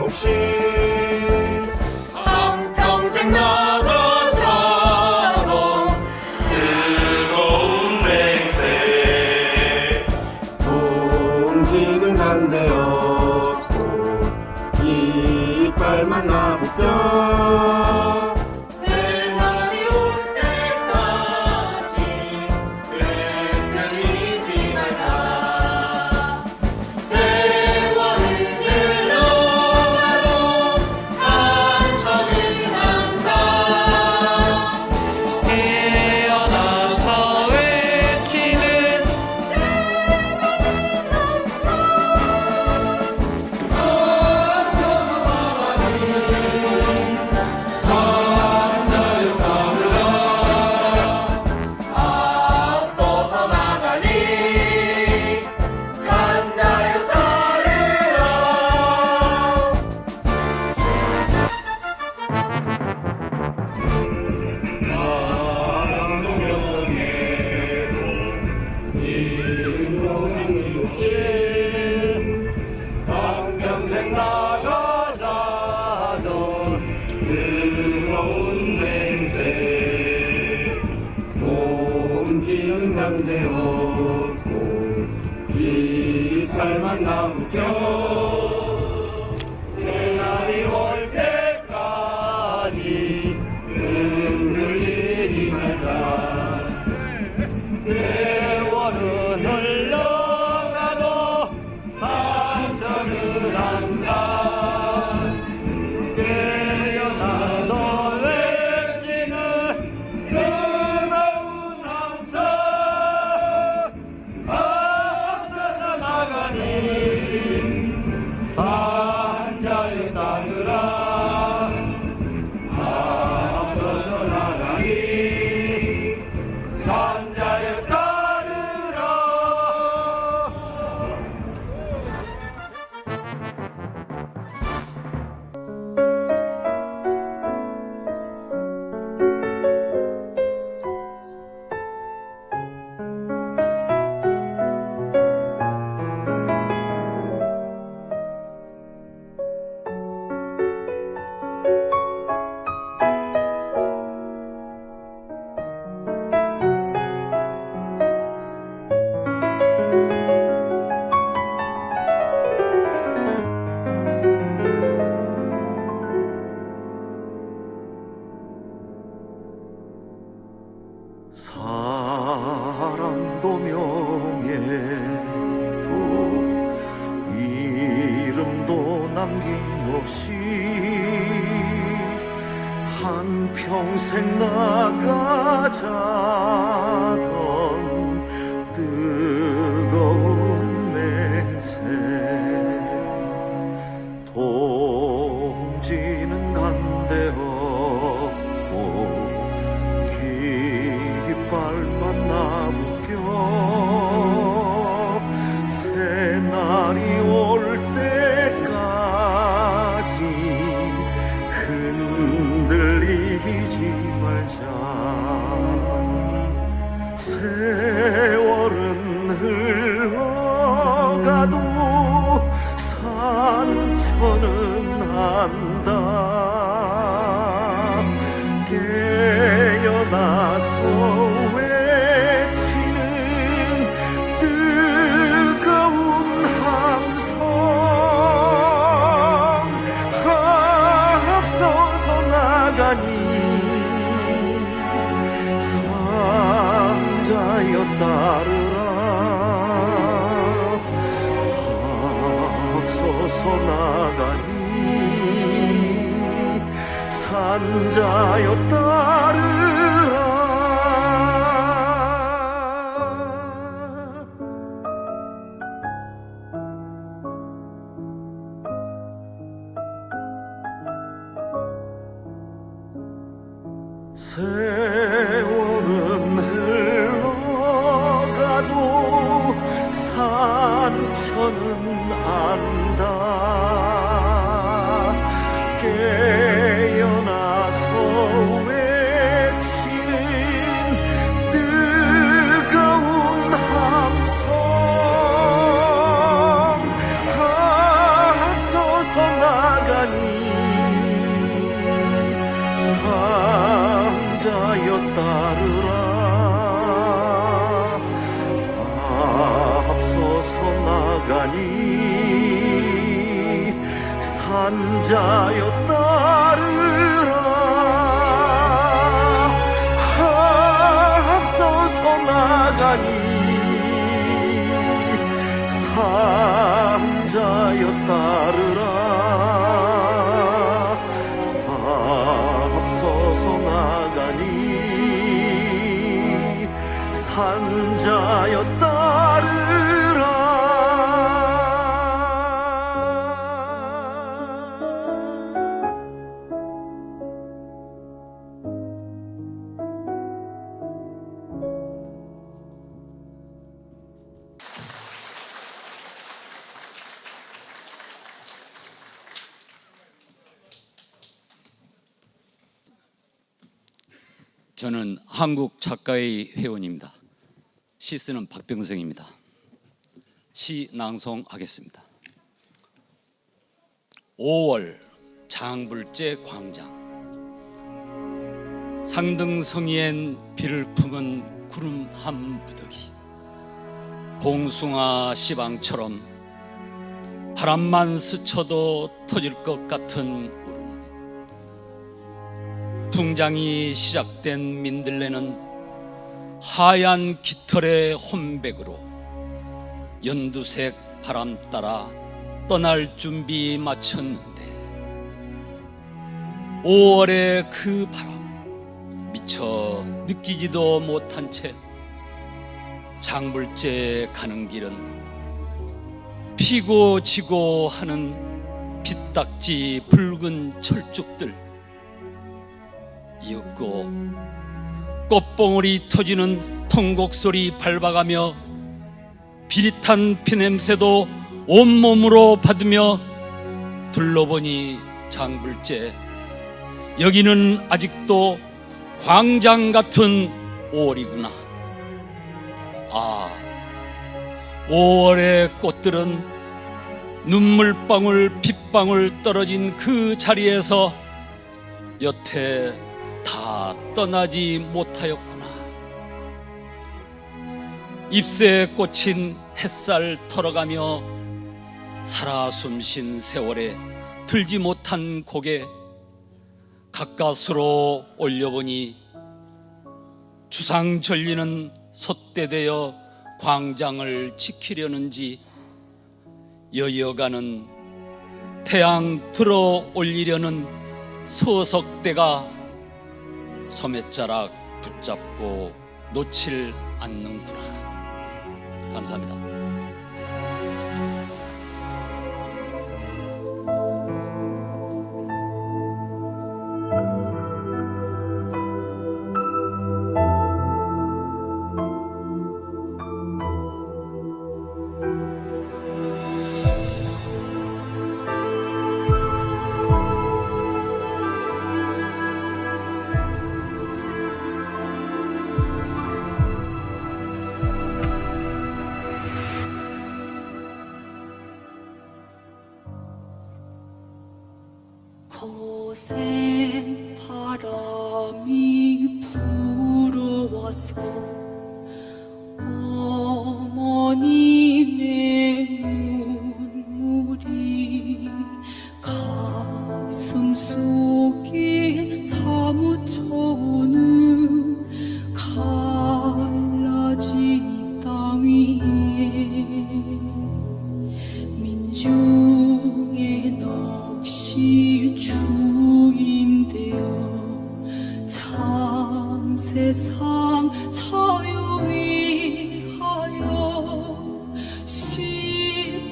남김없이 한평생 나가자던 뜨거운 맹세 동지는 간대없고 이빨만 나부뼈 새날이 올 때까지 흔들리지 말자. 세월은 흘러가도 상처는 한다. 깨어나서 외치는 앞서서 나가니 산자여 따르라. 한평생 나가자던 뜨거운 맹세 동지는 간대없고 이빨만 나부껴 새날이 올 때까지 흔들리지 말자 세월은 흘러가도 상처는 한다 깨어나서 외치는 뜨거운 함성 앞서서 나가니 산자에 따르라 앞서서 나가니 산자에 따르라 사랑도 명예도 이름도 남김없이 한평생 나가자던 뜨거운 맹세 동지는 간대없고 깃발만 나부껴 새날이 올 때까지 흔들리지 말자 세월은 흘러가도 상처는 한다 깨어나서 외치는 뜨거운 함성 앞서서 나가니 산자여 따르라 앞서서 나가니 산자여 따르라 세월은 흘러가도 상처는 안다 깨어나서 외치는 뜨거운 함성 앞서서 나가 산자여 따르라 앞서서 나가니 산자여 따르라 앞서서 나가니 산자여 따르라 앞서서 나가니 산자여 따르라 저는 한국 작가의 회원입니다. 시 쓰는 박병성입니다. 시 낭송하겠습니다. 5월 장불제 광장 상등성이엔 비를 품은 구름 한 부더기 봉숭아 씨방처럼 바람만 스쳐도 터질 것 같은 울음 풍장이 시작된 민들레는 하얀 깃털의 혼백으로 연두색 바람 따라 떠날 준비 마쳤는데 5월의 그 바람 미처 느끼지도 못한 채 장불제 가는 길은 피고 지고 하는 빗딱지 붉은 철쭉들 이윽고 꽃봉오리 터지는 통곡소리 밟아가며 비릿한 피냄새도 온몸으로 받으며 둘러보니 장불제 여기는 아직도 광장 같은 5월이구나. 아, 5월의 꽃들은 눈물방울 빗방울 떨어진 그 자리에서 여태 다 떠나지 못하였구나. 잎새에 꽂힌 햇살 털어가며 살아 숨쉰 세월에 들지 못한 고개 가까스로 올려보니 주상 절리는 솥대되어 광장을 지키려는지 여여가는 태양 들어 올리려는 서석대가 소매자락 붙잡고 놓칠 않는구나. 감사합니다. 거센 바람이 불어와서 어머님의 눈물이 가슴 속에 사무쳐오는 갈라진 이 땅 위에 민중의 넋이 주인되어 참 세상 자유위하여 시퍼렇게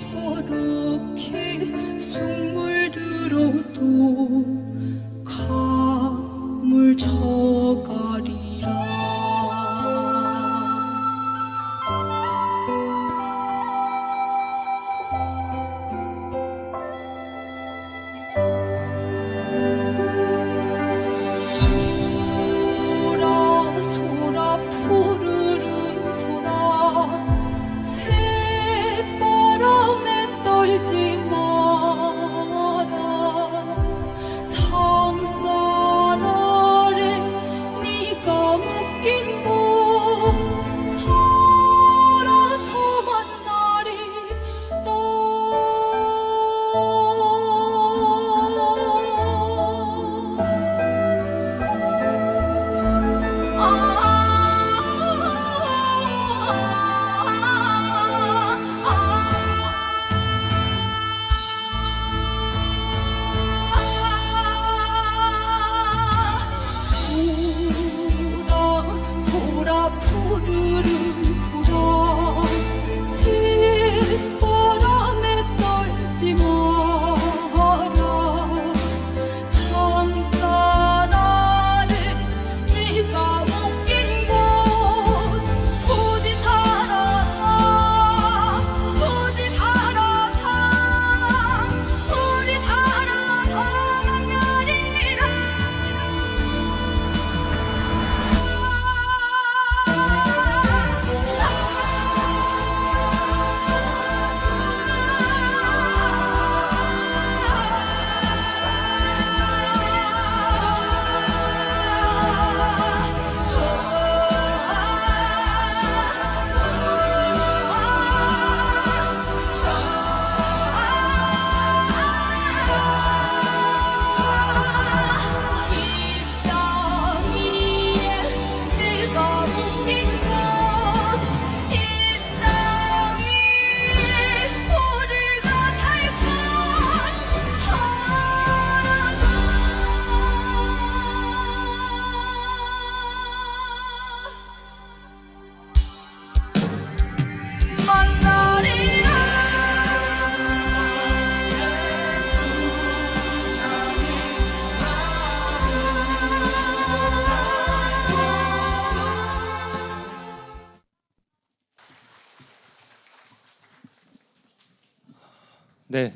숨을 들어도 가물쳐가리라. 소라 네,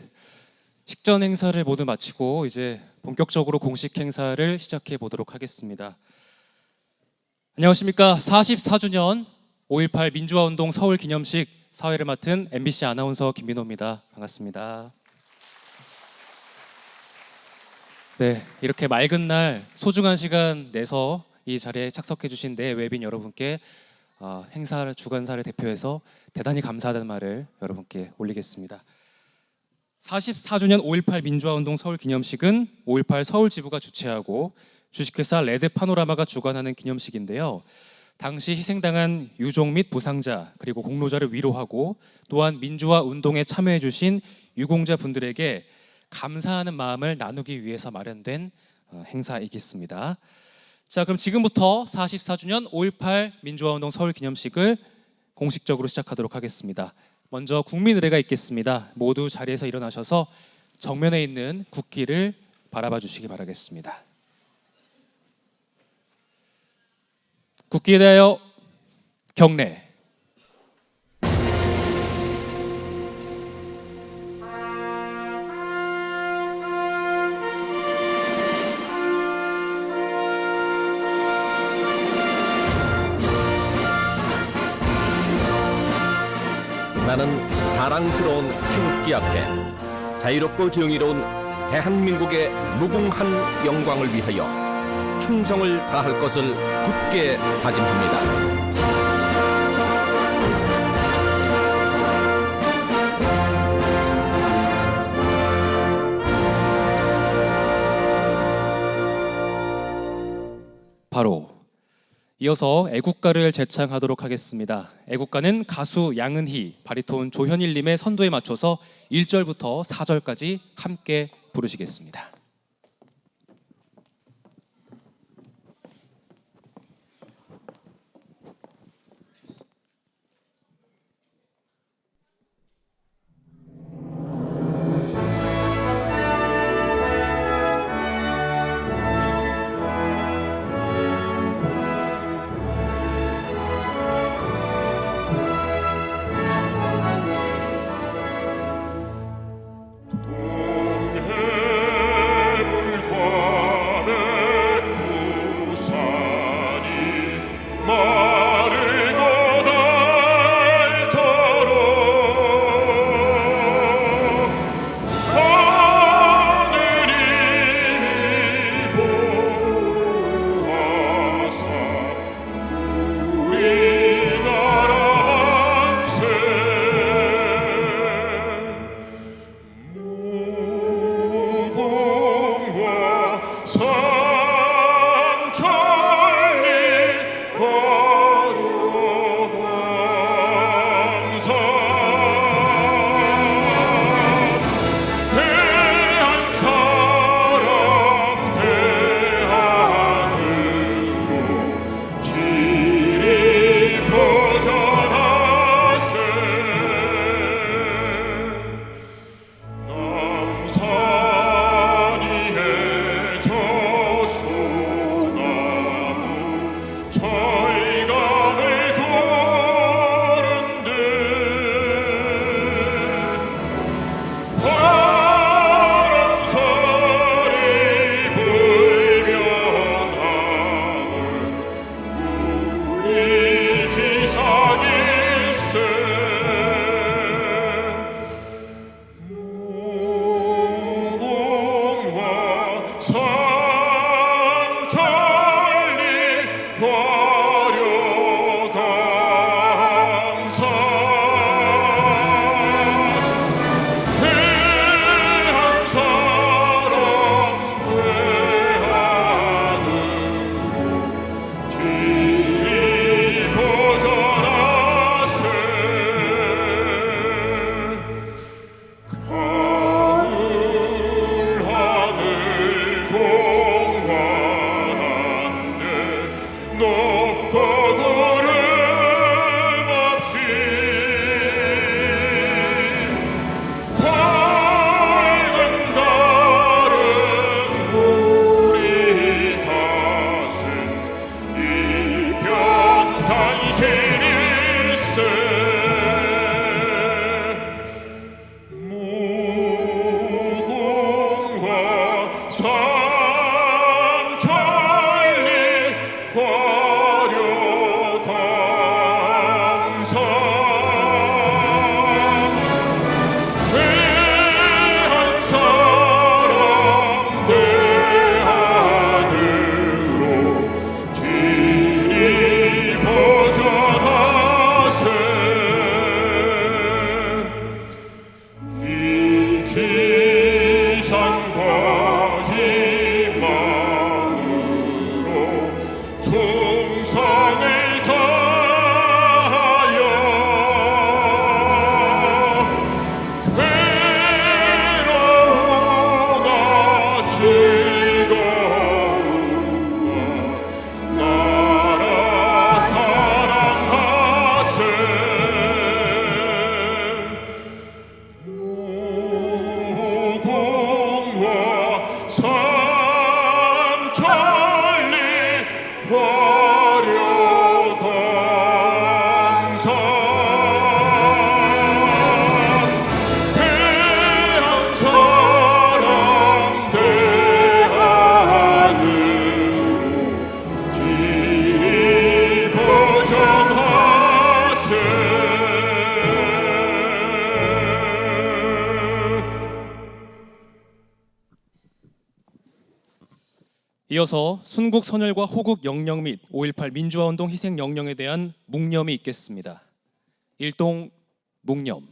식전 행사를 모두 마치고 이제 본격적으로 공식 행사를 시작해 보도록 하겠습니다. 안녕하십니까. 44주년 5.18 민주화운동 서울 기념식 사회를 맡은 MBC 아나운서 김민호입니다. 반갑습니다. 네, 이렇게 맑은 날 소중한 시간 내서 이 자리에 착석해 주신 내 외빈 여러분께 행사를 주관사를 대표해서 대단히 감사하다는 말을 여러분께 올리겠습니다. 44주년 5.18 민주화운동 서울 기념식은 5.18 서울 지부가 주최하고 주식회사 레드 파노라마가 주관하는 기념식인데요. 당시 희생당한 유족 및 부상자 그리고 공로자를 위로하고 또한 민주화 운동에 참여해 주신 유공자 분들에게 감사하는 마음을 나누기 위해서 마련된 행사이겠습니다. 자, 그럼 지금부터 44주년 5.18 민주화운동 서울 기념식을 공식적으로 시작하도록 하겠습니다. 먼저 국민의례가 있겠습니다. 모두 자리에서 일어나셔서 정면에 있는 국기를 바라봐 주시기 바라겠습니다. 국기에 대하여 경례. 나는 자랑스러운 태극기 앞에 자유롭고 정의로운 대한민국의 무궁한 영광을 위하여 충성을 다할 것을 굳게 다짐합니다. 바로 이어서 애국가를 제창하도록 하겠습니다. 애국가는 가수 양은희, 바리톤 조현일님의 선도에 맞춰서 1절부터 4절까지 함께 부르시겠습니다. 남산이의 저 삼천리 화려강산 대한 사람 대하늘로 지버전하세 이 기상과 희망으로 충성을 다하여 괴로우가 즐거우와 나라 사랑하세 무궁화 삼천리 화려강산 대한 사람 대하늘로 이어서 순국 선열과 호국 영령 및 5.18 민주화운동 희생 영령에 대한 묵념이 있겠습니다. 일동 묵념.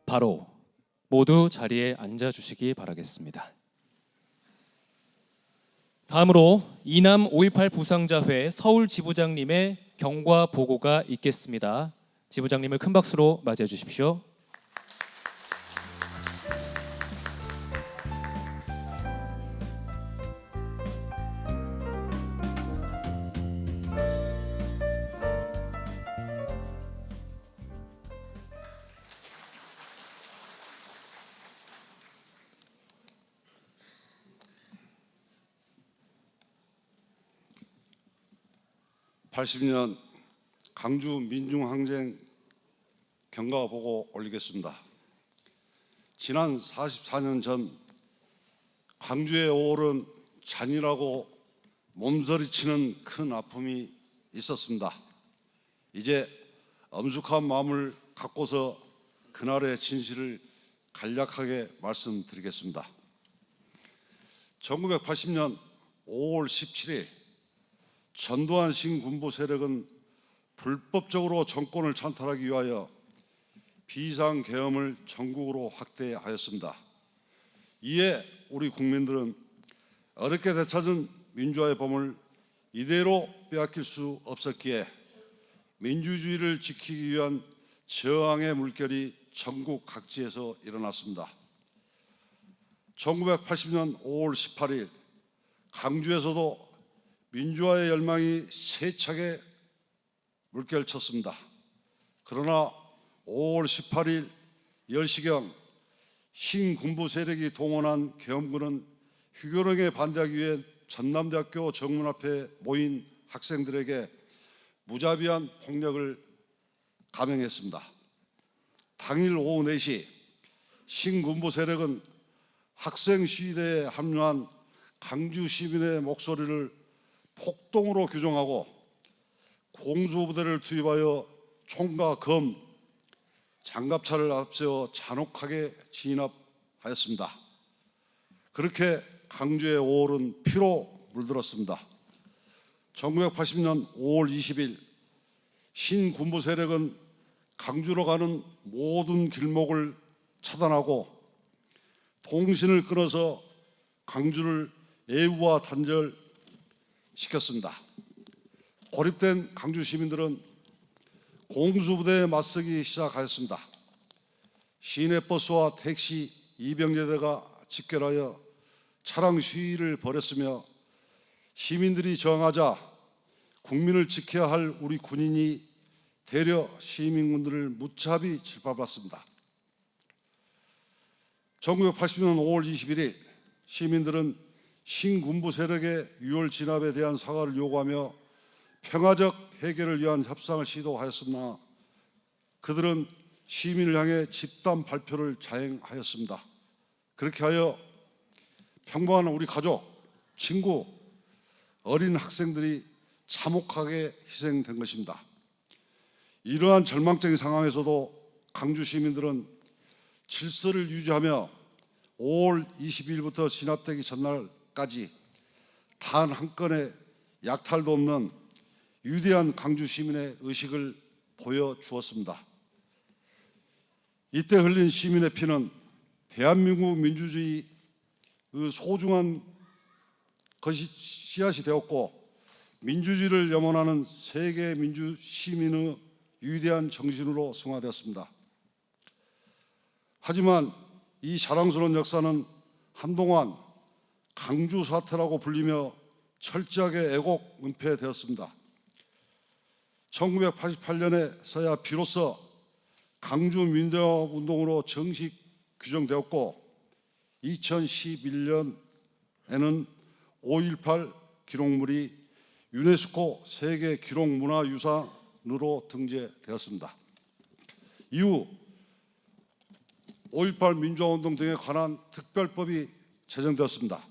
바로 모두 자리에 앉아 주시기 바라겠습니다. 다음으로 이남 5.18 부상자회 서울 지부장님의 경과 보고가 있겠습니다. 지부장님을 큰 박수로 맞이해 주십시오. (80년) 강주 민중항쟁 경과 보고 올리겠습니다. 지난 44년 전 광주의 5월은 잔인하고 몸서리치는 큰 아픔이 있었습니다. 이제 엄숙한 마음을 갖고서 그날의 진실을 간략하게 말씀드리겠습니다. 1980년 5월 17일 전두환 신군부 세력은 불법적으로 정권을 찬탈하기 위하여 비상계엄을 전국으로 확대하였습니다. 이에 우리 국민들은 어렵게 되찾은 민주화의 봄을 이대로 빼앗길 수 없었기에 민주주의를 지키기 위한 저항의 물결이 전국 각지에서 일어났습니다. 1980년 5월 18일 강주에서도 민주화의 열망이 세차게 물결쳤습니다. 그러나 5월 18일 10시경 신군부 세력이 동원한 계엄군은 휴교령에 반대하기 위해 전남대학교 정문 앞에 모인 학생들에게 무자비한 폭력을 감행했습니다. 당일 오후 4시 신군부 세력은 학생 시위대에 합류한 강주 시민의 목소리를 폭동으로 규정하고 공수부대를 투입하여 총과 검, 장갑차를 앞세워 잔혹하게 진압하였습니다. 그렇게 강주의 5월은 피로 물들었습니다. 1980년 5월 20일 신군부 세력은 강주로 가는 모든 길목을 차단하고 통신을 끊어서 강주를 애우와 단절시켰습니다. 고립된 강주 시민들은 공수부대에 맞서기 시작하였습니다. 시내버스와 택시 2병제대가 집결하여 차량 시위를 벌였으며 시민들이 저항하자 국민을 지켜야 할 우리 군인이 대려 시민군들을 무차비 짓밟았습니다. 1980년 5월 21일 시민들은 신군부 세력의 6월 진압에 대한 사과를 요구하며 평화적 해결을 위한 협상을 시도하였으나 그들은 시민을 향해 집단 발표를 자행하였습니다. 그렇게 하여 평범한 우리 가족, 친구, 어린 학생들이 참혹하게 희생된 것입니다. 이러한 절망적인 상황에서도 강주 시민들은 질서를 유지하며 5월 22일부터 진압되기 전날까지 단 한 건의 약탈도 없는 위대한 강주 시민의 의식을 보여주었습니다. 이때 흘린 시민의 피는 대한민국 민주주의의 소중한 것이 씨앗이 되었고 민주주의를 염원하는 세계 민주 시민의 위대한 정신으로 승화되었습니다. 하지만 이 자랑스러운 역사는 한동안 강주 사태라고 불리며 철저하게 애곡 은폐되었습니다. 1988년에서야 비로소 강주 민주화업 운동으로 정식 규정되었고 2011년에는 5.18 기록물이 유네스코 세계 기록문화유산으로 등재되었습니다. 이후 5.18 민주화운동 등에 관한 특별법이 제정되었습니다.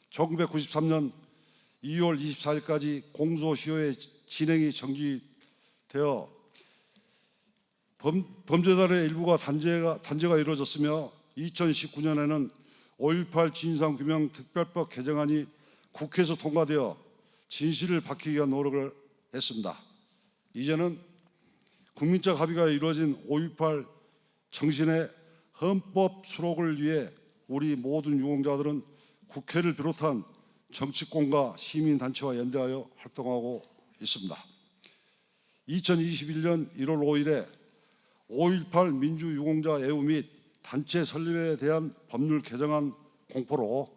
1993년 2월 24일까지 공소시효의 진행이 정지되어 범죄단의 일부가 단죄가 이루어졌으며 2019년에는 5.18 진상규명 특별법 개정안이 국회에서 통과되어 진실을 밝히기 위한 노력을 했습니다. 이제는 국민적 합의가 이루어진 5.18 정신의 헌법 수록을 위해 우리 모든 유공자들은 국회를 비롯한 정치권과 시민단체와 연대하여 활동하고 있습니다. 2021년 1월 5일에 5.18 민주유공자 애우 및 단체 설립에 대한 법률 개정안 공포로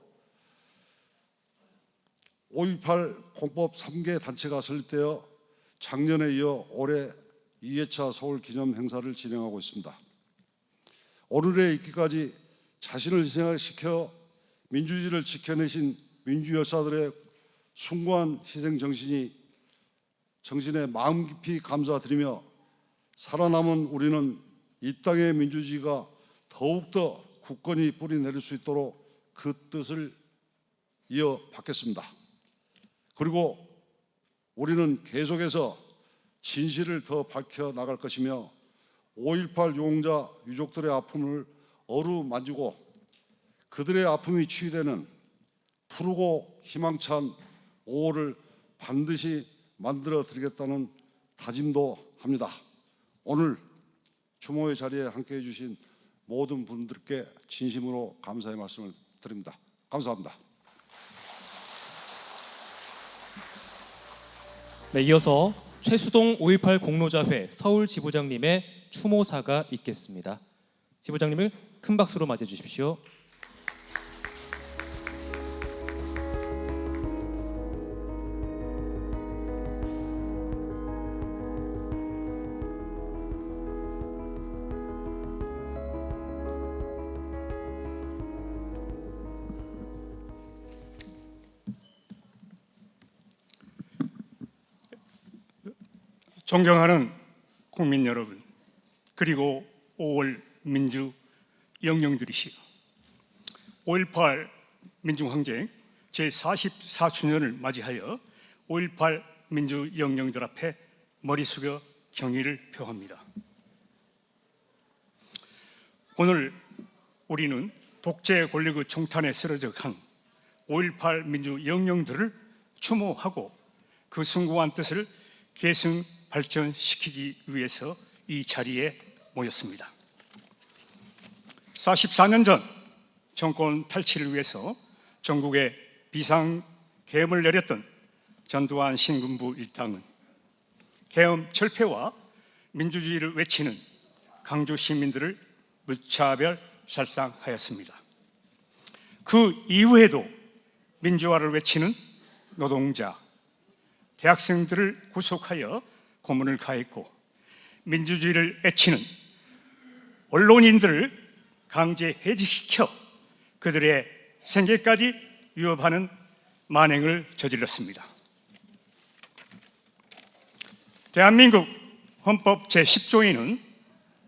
5.18 공법 3개 단체가 설립되어 작년에 이어 올해 2회차 서울 기념 행사를 진행하고 있습니다. 오늘에 있기까지 자신을 희생시켜 민주주의를 지켜내신 민주열사들의 숭고한 희생 정신에 마음 깊이 감사드리며 살아남은 우리는 이 땅의 민주주의가 더욱더 굳건히 뿌리 내릴 수 있도록 그 뜻을 이어받겠습니다. 그리고 우리는 계속해서 진실을 더 밝혀나갈 것이며 5.18 유공자 유족들의 아픔을 어루만지고 그들의 아픔이 치유되는 푸르고 희망찬 5월을 반드시 만들어 드리겠다는 다짐도 합니다. 오늘 추모의 자리에 함께해 주신 모든 분들께 진심으로 감사의 말씀을 드립니다. 감사합니다. 네, 이어서 최수동 5.18 공로자회 서울 지부장님의 추모사가 있겠습니다. 지부장님을 큰 박수로 맞이해 주십시오. 존경하는 국민 여러분, 그리고 5월 민주 영령들이시여, 5.18 민중항쟁 제44주년을 맞이하여 5.18 민주 영령들 앞에 머리 숙여 경의를 표합니다. 오늘 우리는 독재 권력의 총탄에 쓰러져 간 5.18 민주 영령들을 추모하고 그 숭고한 뜻을 계승 발전시키기 위해서 이 자리에 모였습니다. 44년 전 정권 탈취를 위해서 전국에 비상계엄을 내렸던 전두환 신군부 일당은 계엄 철폐와 민주주의를 외치는 강주 시민들을 무차별 살상하였습니다. 그 이후에도 민주화를 외치는 노동자, 대학생들을 구속하여 고문을 가했고 민주주의를 외치는 언론인들을 강제 해직시켜 그들의 생계까지 위협하는 만행을 저질렀습니다. 대한민국 헌법 제10조에는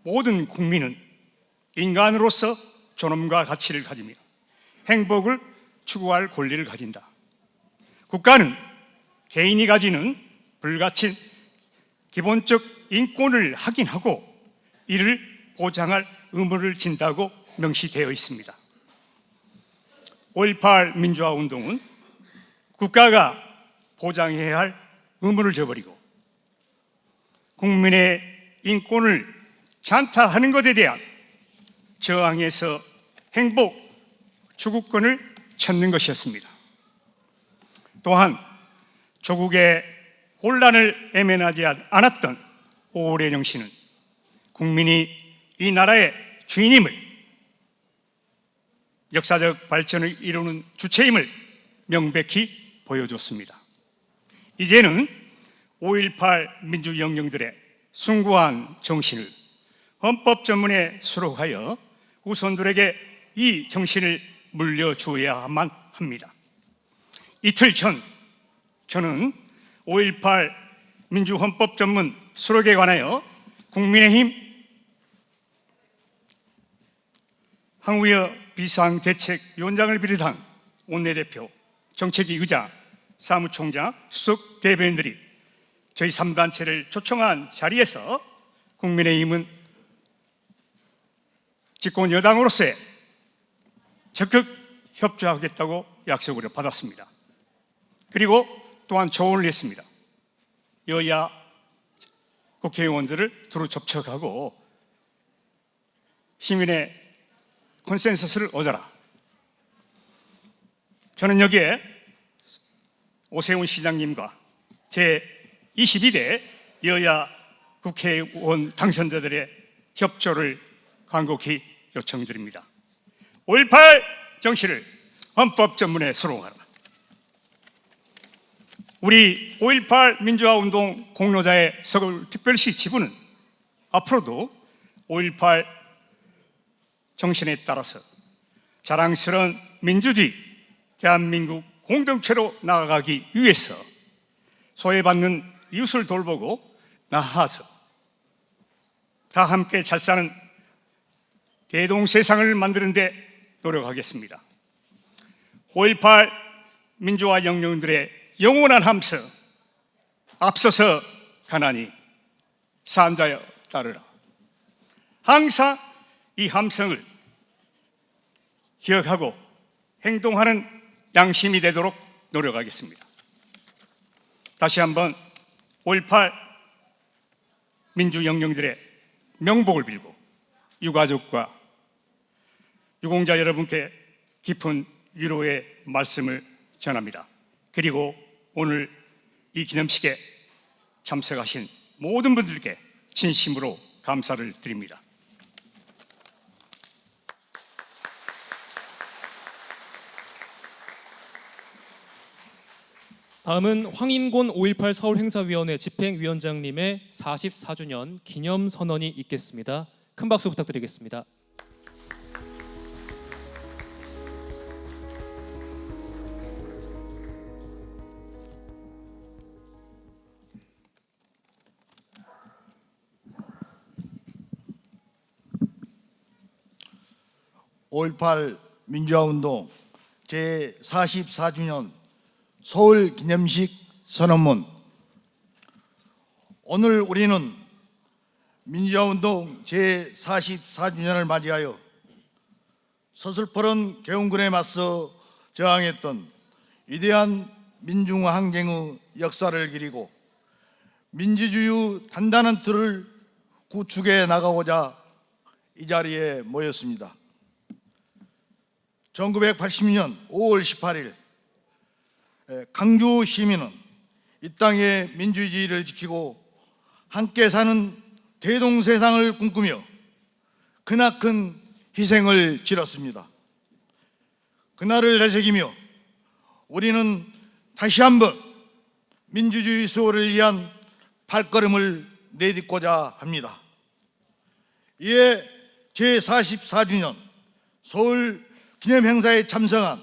모든 국민은 인간으로서 존엄과 가치를 가지며 행복을 추구할 권리를 가진다. 국가는 개인이 가지는 불가침 기본적 인권을 확인하고 이를 보장할 의무를 진다고 명시되어 있습니다. 5.18 민주화 운동은 국가가 보장해야 할 의무를 저버리고 국민의 인권을 찬탈하는 것에 대한 저항에서 행복 추구권을 찾는 것이었습니다. 또한 조국의 혼란을 애면하지 않았던 5월의 정신은 국민이 이 나라의 주인임을, 역사적 발전을 이루는 주체임을 명백히 보여줬습니다. 이제는 5.18 민주영령들의 숭고한 정신을 헌법 전문에 수록하여 후손들에게 이 정신을 물려주어야만 합니다. 이틀 전 저는 5.18 민주헌법 전문 수록에 관하여 국민의힘 황우여 비상대책위원장을 비롯한 원내대표, 정책위 의장, 사무총장, 수석 대변인들이 저희 3단체를 초청한 자리에서 국민의힘은 집권 여당으로서의 적극 협조하겠다고 약속을 받았습니다. 그리고 또한 조언을 했습니다. 여야 국회의원들을 두루 접촉하고 시민의 컨센서스를 얻어라. 저는 여기에 오세훈 시장님과 제22대 여야 국회의원 당선자들의 협조를 간곡히 요청드립니다. 5.18 정신을 헌법 전문에 수록하라. 우리 5.18 민주화운동 공로자의 서울특별시 지부는 앞으로도 5.18 정신에 따라서 자랑스러운 민주주의 대한민국 공동체로 나아가기 위해서 소외받는 이웃을 돌보고 나아가서 다 함께 잘 사는 대동세상을 만드는 데 노력하겠습니다. 5.18 민주화 영령들의 영원한 함성, 앞서서 가나니 산자여 따르라. 항상 이 함성을 기억하고 행동하는 양심이 되도록 노력하겠습니다. 다시 한번 5.18 민주영령들의 명복을 빌고 유가족과 유공자 여러분께 깊은 위로의 말씀을 전합니다. 그리고 오늘 이 기념식에 참석하신 모든 분들께 진심으로 감사를 드립니다. 다음은 황인곤 5.18 서울행사위원회 집행위원장님의 44주년 기념선언이 있겠습니다. 큰 박수 부탁드리겠습니다. (5.18) 민주화운동 제44주년 서울 기념식 선언문. 오늘 우리는 민주화운동 제44주년을 맞이하여 서슬퍼런 개헌군에 맞서 저항했던 위대한 민중항쟁의 역사를 그리고 민주주의 단단한 틀을 구축해 나가고자 이 자리에 모였습니다. 1980년 5월 18일 강주 시민은 이 땅의 민주주의를 지키고 함께 사는 대동세상을 꿈꾸며 크나큰 희생을 치렀습니다. 그날을 되새기며 우리는 다시 한번 민주주의 수호를 위한 발걸음을 내딛고자 합니다. 이에 제44주년 서울 기념행사에 참석한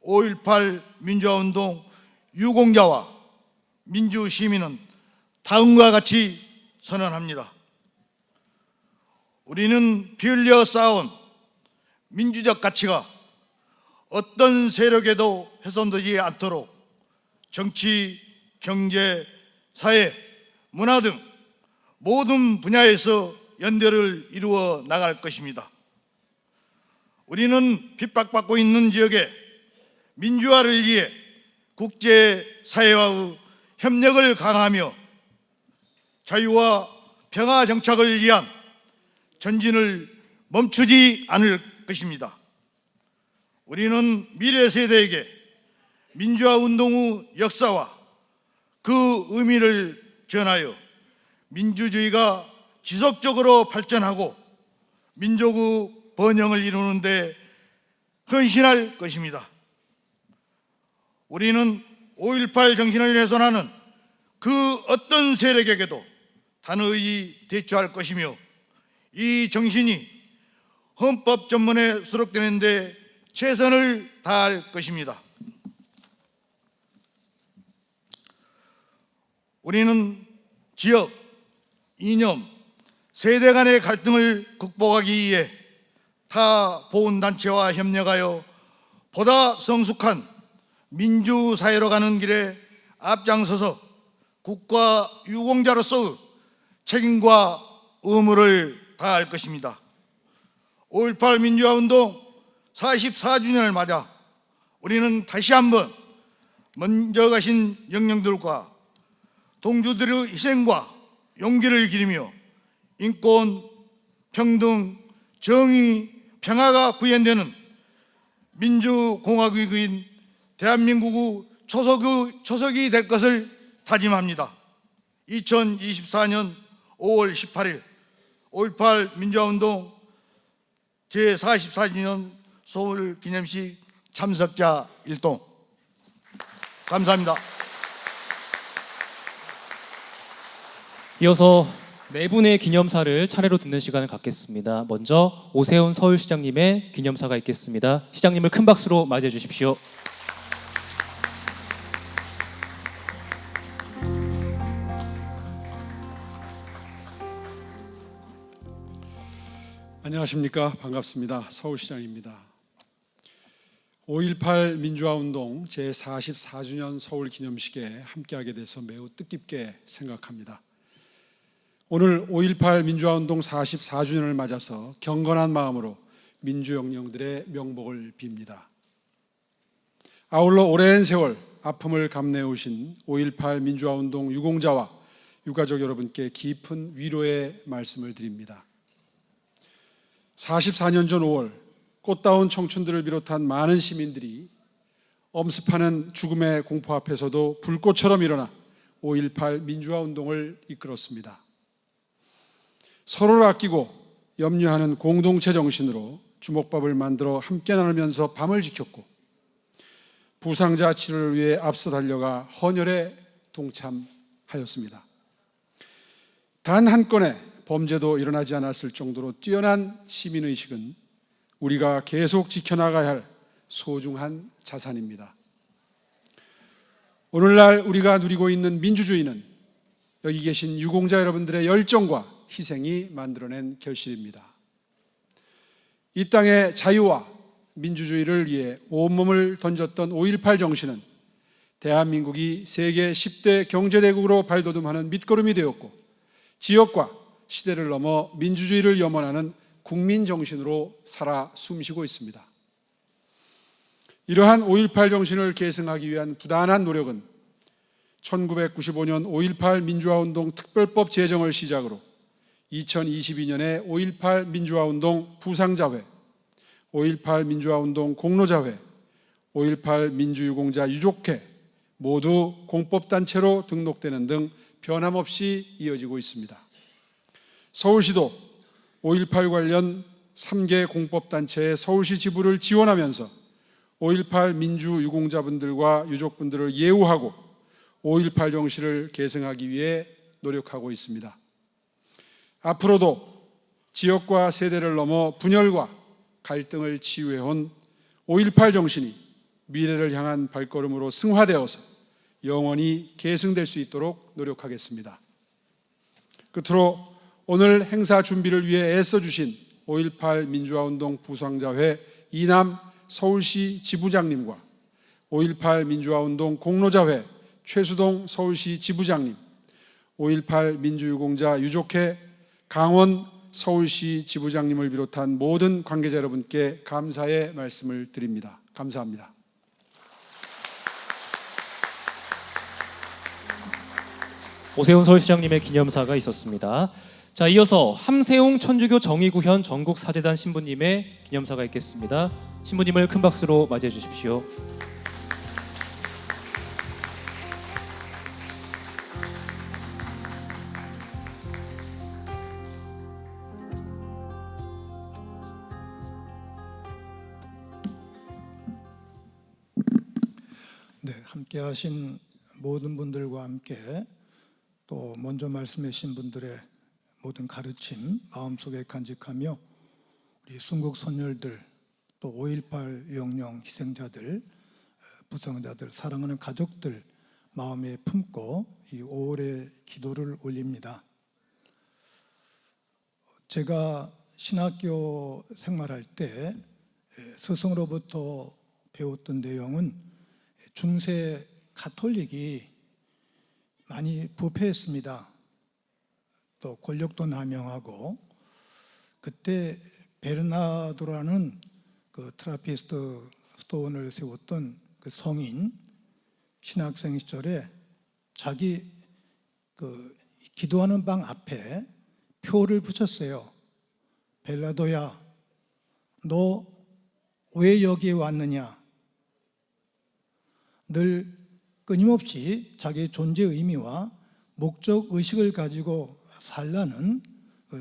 5.18 민주화운동 유공자와 민주시민은 다음과 같이 선언합니다. 우리는 피 흘려 쌓아온 민주적 가치가 어떤 세력에도 훼손되지 않도록 정치, 경제, 사회, 문화 등 모든 분야에서 연대를 이루어 나갈 것입니다. 우리는 핍박받고 있는 지역의 민주화를 위해 국제사회와의 협력을 강화하며 자유와 평화 정착을 위한 전진을 멈추지 않을 것입니다. 우리는 미래 세대에게 민주화 운동의 역사와 그 의미를 전하여 민주주의가 지속적으로 발전하고 민족의 번영을 이루는 데 헌신할 것입니다. 우리는 5.18 정신을 훼손하는 그 어떤 세력에게도 단호히 대처할 것이며 이 정신이 헌법 전문에 수록되는 데 최선을 다할 것입니다. 우리는 지역, 이념, 세대 간의 갈등을 극복하기 위해 타 보훈단체와 협력하여 보다 성숙한 민주사회로 가는 길에 앞장서서 국가 유공자로서의 책임과 의무를 다할 것입니다. 5.18 민주화운동 44주년을 맞아 우리는 다시 한번 먼저 가신 영령들과 동주들의 희생과 용기를 기리며 인권, 평등, 정의, 평화가 구현되는 민주공화국인 대한민국의 초석이 될 것을 다짐합니다. 2024년 5월 18일 5.18 민주화운동 제44주년 서울 기념식 참석자 일동 감사합니다. 이어서 네 분의 기념사를 차례로 듣는 시간을 갖겠습니다. 먼저 오세훈 서울시장님의 기념사가 있겠습니다. 시장님을 큰 박수로 맞이해 주십시오. 안녕하십니까. 반갑습니다. 서울시장입니다. 5.18 민주화운동 제44주년 서울기념식에 함께하게 돼서 매우 뜻깊게 생각합니다. 오늘 5.18 민주화운동 44주년을 맞아서 경건한 마음으로 민주영령들의 명복을 빕니다. 아울러 오랜 세월 아픔을 감내오신 5.18 민주화운동 유공자와 유가족 여러분께 깊은 위로의 말씀을 드립니다. 44년 전 5월 꽃다운 청춘들을 비롯한 많은 시민들이 엄습하는 죽음의 공포 앞에서도 불꽃처럼 일어나 5.18 민주화운동을 이끌었습니다. 서로를 아끼고 염려하는 공동체 정신으로 주먹밥을 만들어 함께 나누면서 밤을 지켰고 부상자 치료를 위해 앞서 달려가 헌혈에 동참하였습니다. 단 한 건의 범죄도 일어나지 않았을 정도로 뛰어난 시민의식은 우리가 계속 지켜나가야 할 소중한 자산입니다. 오늘날 우리가 누리고 있는 민주주의는 여기 계신 유공자 여러분들의 열정과 희생이 만들어낸 결실입니다. 이 땅의 자유와 민주주의를 위해 온몸을 던졌던 5.18 정신은 대한민국이 세계 10대 경제대국으로 발돋움하는 밑거름이 되었고 지역과 시대를 넘어 민주주의를 염원하는 국민 정신으로 살아 숨쉬고 있습니다. 이러한 5.18 정신을 계승하기 위한 부단한 노력은 1995년 5.18 민주화운동 특별법 제정을 시작으로 2022년에 5.18 민주화운동 부상자회, 5.18 민주화운동 공로자회, 5.18 민주유공자 유족회 모두 공법단체로 등록되는 등 변함없이 이어지고 있습니다. 서울시도 5.18 관련 3개 공법단체의 서울시 지부를 지원하면서 5.18 민주유공자분들과 유족분들을 예우하고 5.18 정신을 계승하기 위해 노력하고 있습니다. 앞으로도 지역과 세대를 넘어 분열과 갈등을 치유해온 5.18 정신이 미래를 향한 발걸음으로 승화되어서 영원히 계승될 수 있도록 노력하겠습니다. 끝으로 오늘 행사 준비를 위해 애써주신 5.18 민주화운동 부상자회 이남 서울시 지부장님과 5.18 민주화운동 공로자회 최수동 서울시 지부장님, 5.18 민주유공자 유족회 강원 서울시 지부장님을 비롯한 모든 관계자 여러분께 감사의 말씀을 드립니다. 감사합니다. 오세훈 서울시장님의 기념사가 있었습니다. 자, 이어서 함세웅 천주교 정의구현 전국사재단 신부님의 기념사가 있겠습니다. 신부님을 큰 박수로 맞이해 주십시오. 네, 함께 하신 모든 분들과 함께 또 먼저 말씀해 주신 분들의 모든 가르침 마음속에 간직하며 우리 순국 선열들 또 5.18 영령 희생자들 부상자들 사랑하는 가족들 마음에 품고 이 5월의 기도를 올립니다. 제가 신학교 생활할 때 스승으로부터 배웠던 내용은 중세 가톨릭이 많이 부패했습니다. 또 권력도 남용하고 그때 베르나도라는 그 트라피스트 스톤을 세웠던 그 성인 신학생 시절에 자기 그 기도하는 방 앞에 표를 붙였어요. 벨라도야, 너 왜 여기에 왔느냐? 늘 끊임없이 자기의 존재 의미와 목적 의식을 가지고 살라는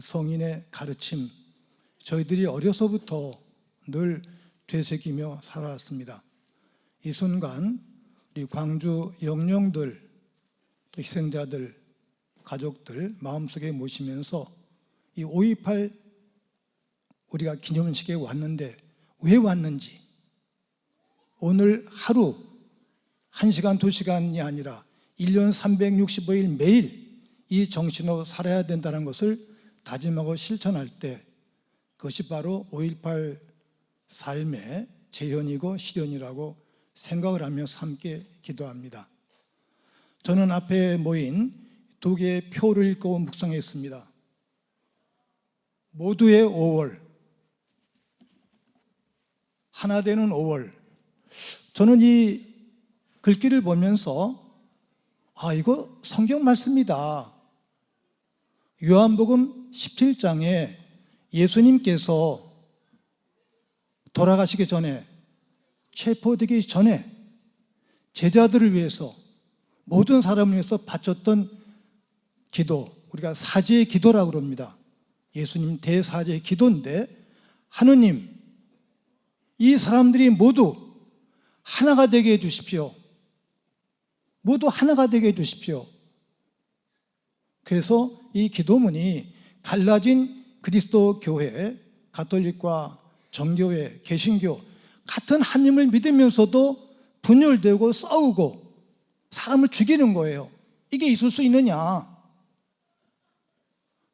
성인의 가르침, 저희들이 어려서부터 늘 되새기며 살아왔습니다. 이 순간 우리 광주 영령들, 또 희생자들, 가족들 마음속에 모시면서 이 5.18 우리가 기념식에 왔는데 왜 왔는지, 오늘 하루 1시간, 2시간이 아니라 1년 365일 매일 이 정신으로 살아야 된다는 것을 다짐하고 실천할 때 그것이 바로 5.18 삶의 재현이고 실현이라고 생각을 하면서 함께 기도합니다. 저는 앞에 모인 2개의 표를 읽고 묵상했습니다. 모두의 5월, 하나 되는 5월. 저는 이 글귀를 보면서 이거 성경 말씀이다. 요한복음 17장에 예수님께서 돌아가시기 전에, 체포되기 전에 제자들을 위해서, 모든 사람을 위해서 바쳤던 기도, 우리가 사제의 기도라고 그럽니다. 예수님 대사제의 기도인데, 하느님 이 사람들이 모두 하나가 되게 해주십시오. 모두 하나가 되게 해주십시오. 그래서 이 기도문이 갈라진 그리스도 교회, 가톨릭과 정교회, 개신교 같은 하나님을 믿으면서도 분열되고 싸우고 사람을 죽이는 거예요. 이게 있을 수 있느냐?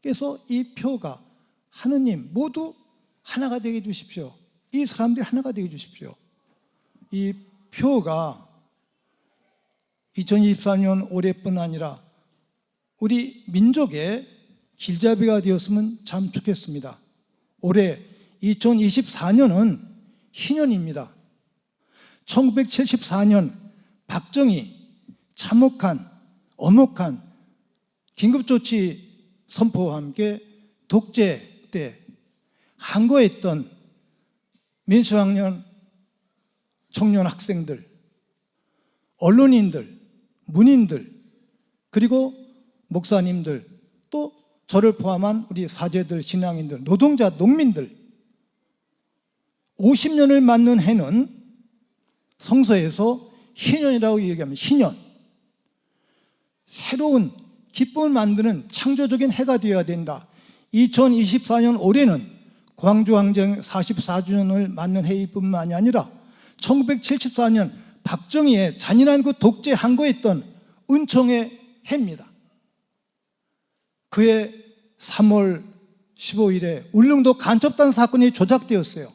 그래서 이 표가 하느님 모두 하나가 되게 해주십시오. 이 사람들이 하나가 되게 해주십시오. 이 표가 2024년 올해뿐 아니라 우리 민족의 길잡이가 되었으면 참 좋겠습니다. 올해 2024년은 희년입니다. 1974년 박정희 참혹한 엄혹한 긴급조치 선포와 함께 독재 때 항거했던 민주학년 청년 학생들, 언론인들, 문인들, 그리고 목사님들, 또 저를 포함한 우리 사제들, 신앙인들, 노동자, 농민들 50년을 맞는 해는 성서에서 희년이라고 얘기하면 희년, 새로운 기쁨을 만드는 창조적인 해가 되어야 된다. 2024년 올해는 광주항쟁 44주년을 맞는 해뿐만이 아니라 1974년 박정희의 잔인한 그 독재 항거했던 은총의 해입니다. 그해 3월 15일에 울릉도 간첩단 사건이 조작되었어요.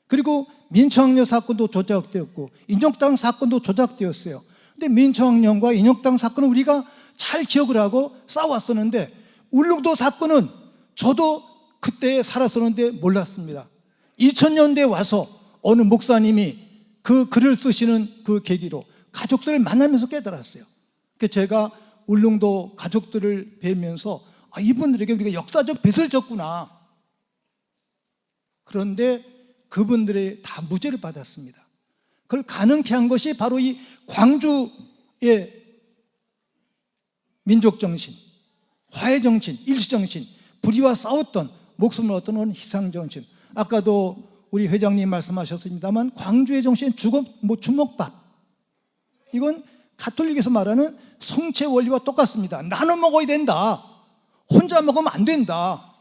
그리고 민초학년 사건도 조작되었고 인혁당 사건도 조작되었어요. 근데 민초학년과 인혁당 사건은 우리가 잘 기억을 하고 싸웠었는데 울릉도 사건은 저도 그때 살았었는데 몰랐습니다. 2000년대에 와서 어느 목사님이 그 글을 쓰시는 그 계기로 가족들을 만나면서 깨달았어요. 그래서 제가 울릉도 가족들을 뵈면서 이분들에게 우리가 역사적 빚을 졌구나. 그런데 그분들이 다 무죄를 받았습니다. 그걸 가능케 한 것이 바로 이 광주의 민족정신, 화해정신, 일시정신, 불의와 싸웠던 목숨을 얻던 희생정신. 아까도 우리 회장님 말씀하셨습니다만 광주의 정신 주먹밥. 이건 가톨릭에서 말하는 성체 원리와 똑같습니다. 나눠 먹어야 된다. 혼자 먹으면 안 된다.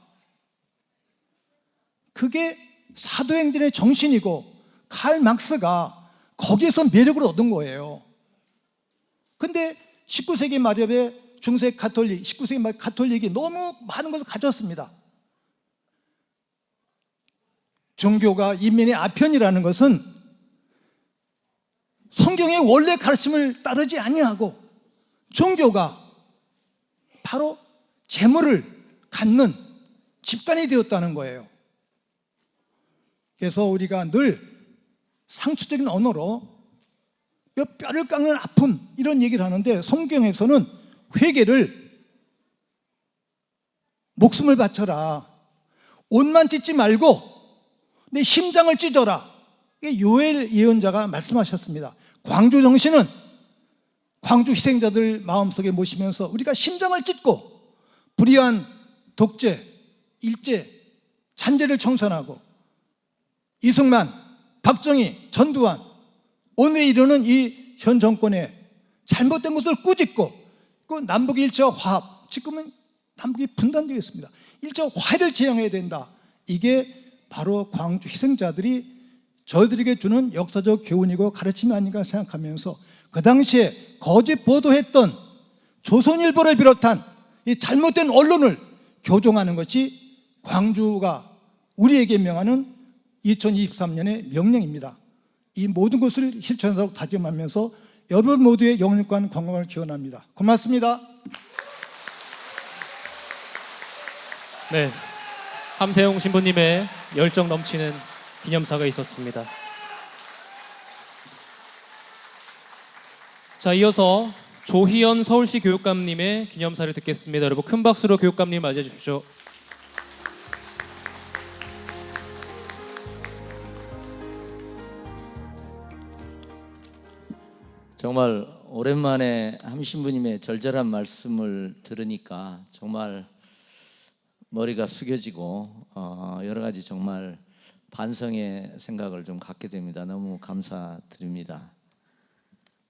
그게 사도행전의 정신이고 칼 막스가 거기에서 매력을 얻은 거예요. 근데 19세기 말엽에 중세 가톨릭, 19세기 말 가톨릭이 너무 많은 것을 가졌습니다. 종교가 인민의 아편이라는 것은 성경의 원래 가르침을 따르지 아니하고 종교가 바로 재물을 갖는 집단이 되었다는 거예요. 그래서 우리가 늘 상투적인 언어로 뼈를 깎는 아픔 이런 얘기를 하는데 성경에서는 회개를 목숨을 바쳐라. 옷만 찢지 말고 내 심장을 찢어라. 요엘 예언자가 말씀하셨습니다. 광주 정신은 광주 희생자들 마음속에 모시면서 우리가 심장을 찢고 불의한 독재, 일제, 잔재를 청산하고 이승만, 박정희, 전두환 오늘에 이르는 이 현 정권의 잘못된 것을 꾸짖고 그 남북 일체화 화합, 지금은 남북이 분단되어 있습니다. 일체화 화해를 지향해야 된다. 이게 바로 광주 희생자들이 저희들에게 주는 역사적 교훈이고 가르침이 아닌가 생각하면서 그 당시에 거짓 보도했던 조선일보를 비롯한 이 잘못된 언론을 교정하는 것이 광주가 우리에게 명하는 2023년의 명령입니다. 이 모든 것을 실천하도록 다짐하면서 여러분 모두의 영육간 건강을 기원합니다. 고맙습니다. 네, 함세용 신부님의 열정 넘치는 기념사가 있었습니다. 자, 이어서 조희연 서울시 교육감님의 기념사를 듣겠습니다. 여러분 큰 박수로 교육감님 맞이해 주십시오. 정말 오랜만에 함 신부님의 절절한 말씀을 들으니까 정말 머리가 숙여지고 여러 가지 정말 반성의 생각을 좀 갖게 됩니다. 너무 감사드립니다.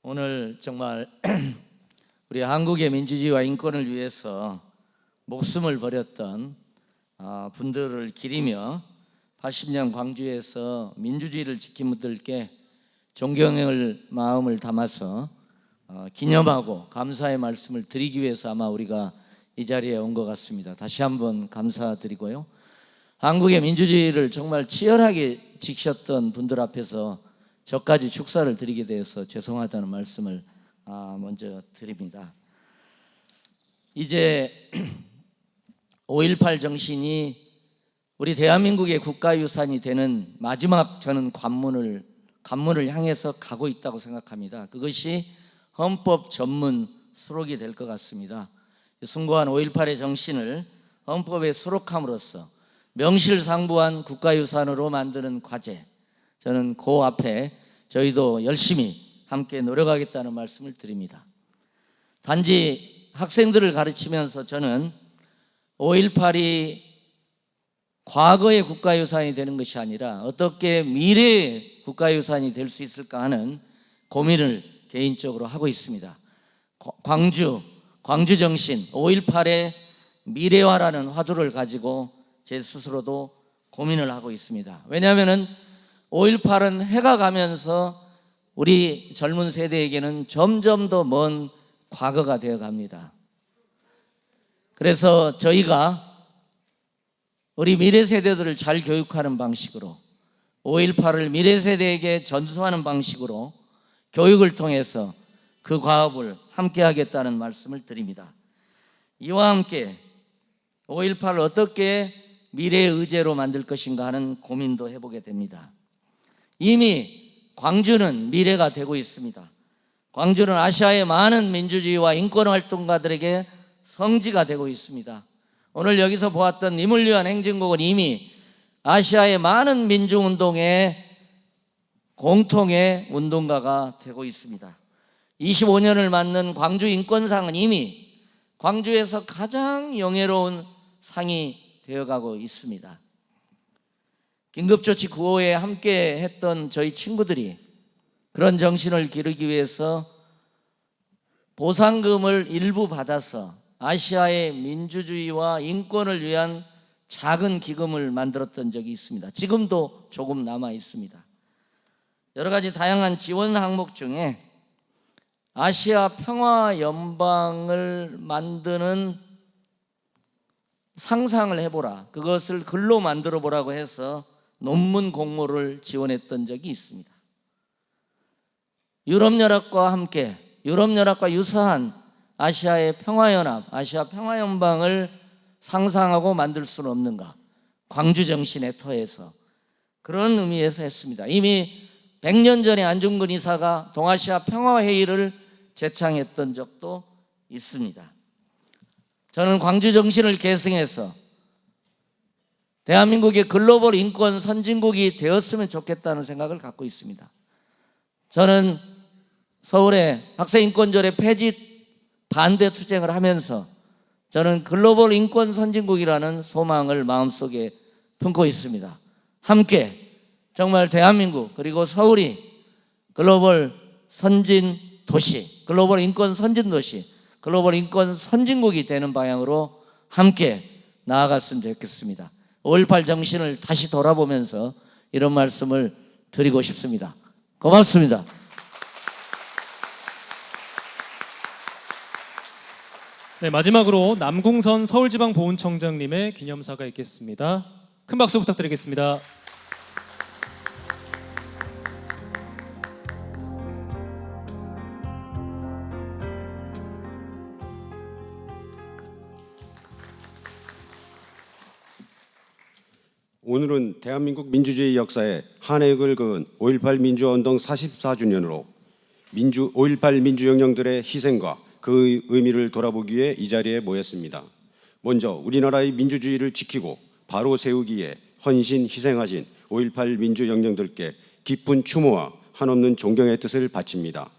오늘 정말 우리 한국의 민주주의와 인권을 위해서 목숨을 버렸던 분들을 기리며 80년 광주에서 민주주의를 지킨 분들께 존경의 마음을 담아서 기념하고 감사의 말씀을 드리기 위해서 아마 우리가 이 자리에 온 것 같습니다. 다시 한번 감사드리고요. 한국의 민주주의를 정말 치열하게 지키셨던 분들 앞에서 저까지 축사를 드리게 되어서 죄송하다는 말씀을 먼저 드립니다. 이제 5.18 정신이 우리 대한민국의 국가유산이 되는 마지막 저는 관문을 향해서 가고 있다고 생각합니다. 그것이 헌법 전문 수록이 될 것 같습니다. 숭고한 5.18의 정신을 헌법에 수록함으로써 명실상부한 국가유산으로 만드는 과제, 저는 그 앞에 저희도 열심히 함께 노력하겠다는 말씀을 드립니다. 단지 학생들을 가르치면서 저는 5.18이 과거의 국가유산이 되는 것이 아니라 어떻게 미래의 국가유산이 될 수 있을까 하는 고민을 개인적으로 하고 있습니다. 광주 정신 5.18의 미래화라는 화두를 가지고 제 스스로도 고민을 하고 있습니다. 왜냐하면 5.18은 해가 가면서 우리 젊은 세대에게는 점점 더 먼 과거가 되어 갑니다. 그래서 저희가 우리 미래 세대들을 잘 교육하는 방식으로 5.18을 미래 세대에게 전수하는 방식으로 교육을 통해서 그 과업을 함께 하겠다는 말씀을 드립니다. 이와 함께 5.18을 어떻게 미래의 의제로 만들 것인가 하는 고민도 해보게 됩니다. 이미 광주는 미래가 되고 있습니다. 광주는 아시아의 많은 민주주의와 인권활동가들에게 성지가 되고 있습니다. 오늘 여기서 보았던 이물리안 행진곡은 이미 아시아의 많은 민주운동의 공통의 운동가가 되고 있습니다. 25년을 맞는 광주 인권상은 이미 광주에서 가장 영예로운 상이 되어가고 있습니다. 긴급조치 9호에 함께 했던 저희 친구들이 그런 정신을 기르기 위해서 보상금을 일부 받아서 아시아의 민주주의와 인권을 위한 작은 기금을 만들었던 적이 있습니다. 지금도 조금 남아 있습니다. 여러 가지 다양한 지원 항목 중에 아시아 평화연방을 만드는 상상을 해보라, 그것을 글로 만들어 보라고 해서 논문 공모를 지원했던 적이 있습니다. 유럽연합과 함께, 유럽연합과 유사한 아시아의 평화연합, 아시아 평화연방을 상상하고 만들 수는 없는가? 광주 정신의 터에서 그런 의미에서 했습니다. 이미 100년 전에 안중근 이사가 동아시아 평화회의를 제창했던 적도 있습니다. 저는 광주 정신을 계승해서 대한민국의 글로벌 인권 선진국이 되었으면 좋겠다는 생각을 갖고 있습니다. 저는 서울의 학생인권조례 폐지 반대 투쟁을 하면서 저는 글로벌 인권 선진국이라는 소망을 마음속에 품고 있습니다. 함께 정말 대한민국 그리고 서울이 글로벌 선진 도시, 글로벌 인권 선진 도시, 글로벌 인권 선진국이 되는 방향으로 함께 나아갔으면 좋겠습니다. 5.18 정신을 다시 돌아보면서 이런 말씀을 드리고 싶습니다. 고맙습니다. 네, 마지막으로 남궁선 서울지방보훈청장님의 기념사가 있겠습니다. 큰 박수 부탁드리겠습니다. 오늘은 대한민국 민주주의 역사에 한 획을 그은 5.18 민주화운동 44주년으로 5.18 민주혁명들의 희생과 그 의미를 돌아보기 위해 이 자리에 모였습니다. 먼저 우리나라의 민주주의를 지키고 바로 세우기 위해 헌신 희생하신 5.18 민주혁명들께 깊은 추모와 한없는 존경의 뜻을 바칩니다.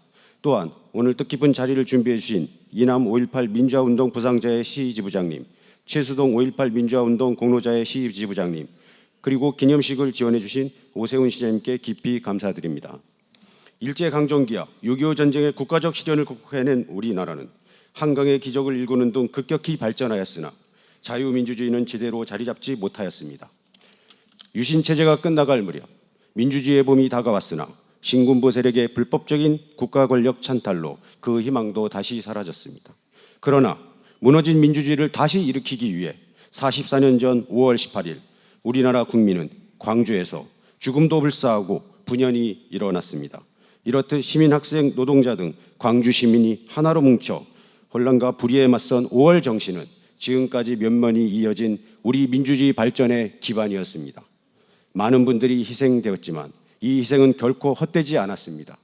또한 오늘 뜻깊은 자리를 준비해 주신 이남 5.18 민주화운동 부상자의 시지부장님, 최수동 5.18 민주화운동 공로자의 시지부장님, 그리고 기념식을 지원해 주신 오세훈 시장님께 깊이 감사드립니다. 일제강점기와 6.25 전쟁의 국가적 시련을 극복해낸 우리나라는 한강의 기적을 일구는 등 급격히 발전하였으나 자유민주주의는 제대로 자리 잡지 못하였습니다. 유신체제가 끝나갈 무렵 민주주의의 봄이 다가왔으나 신군부 세력의 불법적인 국가 권력 찬탈로 그 희망도 다시 사라졌습니다. 그러나 무너진 민주주의를 다시 일으키기 위해 44년 전 5월 18일 우리나라 국민은 광주에서 죽음도 불사하고 분연히 일어났습니다. 이렇듯 시민, 학생, 노동자 등 광주 시민이 하나로 뭉쳐 혼란과 불의에 맞선 5월 정신은 지금까지 면면이 이어진 우리 민주주의 발전의 기반이었습니다. 많은 분들이 희생되었지만 이 희생은 결코 헛되지 않았습니다.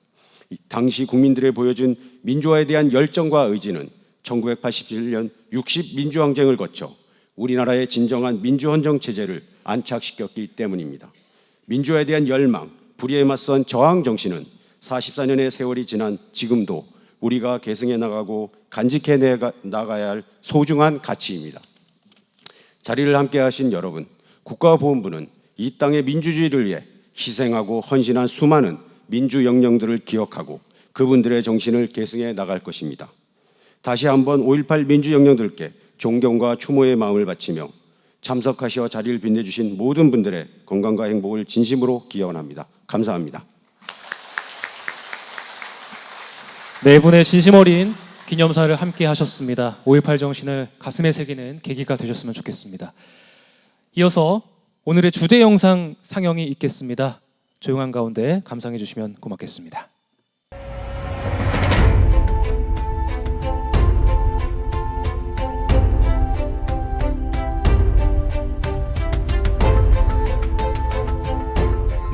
당시 국민들의 보여준 민주화에 대한 열정과 의지는 1987년 60민주항쟁을 거쳐 우리나라의 진정한 민주헌정 체제를 안착시켰기 때문입니다. 민주화에 대한 열망, 불의에 맞선 저항 정신은 44년의 세월이 지난 지금도 우리가 계승해 나가고 간직해 나가야 할 소중한 가치입니다. 자리를 함께 하신 여러분, 국가보훈부는 이 땅의 민주주의를 위해 희생하고 헌신한 수많은 민주 영령들을 기억하고 그분들의 정신을 계승해 나갈 것입니다. 다시 한번 5.18 민주 영령들께 존경과 추모의 마음을 바치며 참석하시어 자리를 빛내주신 모든 분들의 건강과 행복을 진심으로 기원합니다. 감사합니다. 네 분의 진심 어린 기념사를 함께 하셨습니다. 5.18 정신을 가슴에 새기는 계기가 되셨으면 좋겠습니다. 이어서 오늘의 주제 영상 상영이 있겠습니다. 조용한 가운데 감상해 주시면 고맙겠습니다.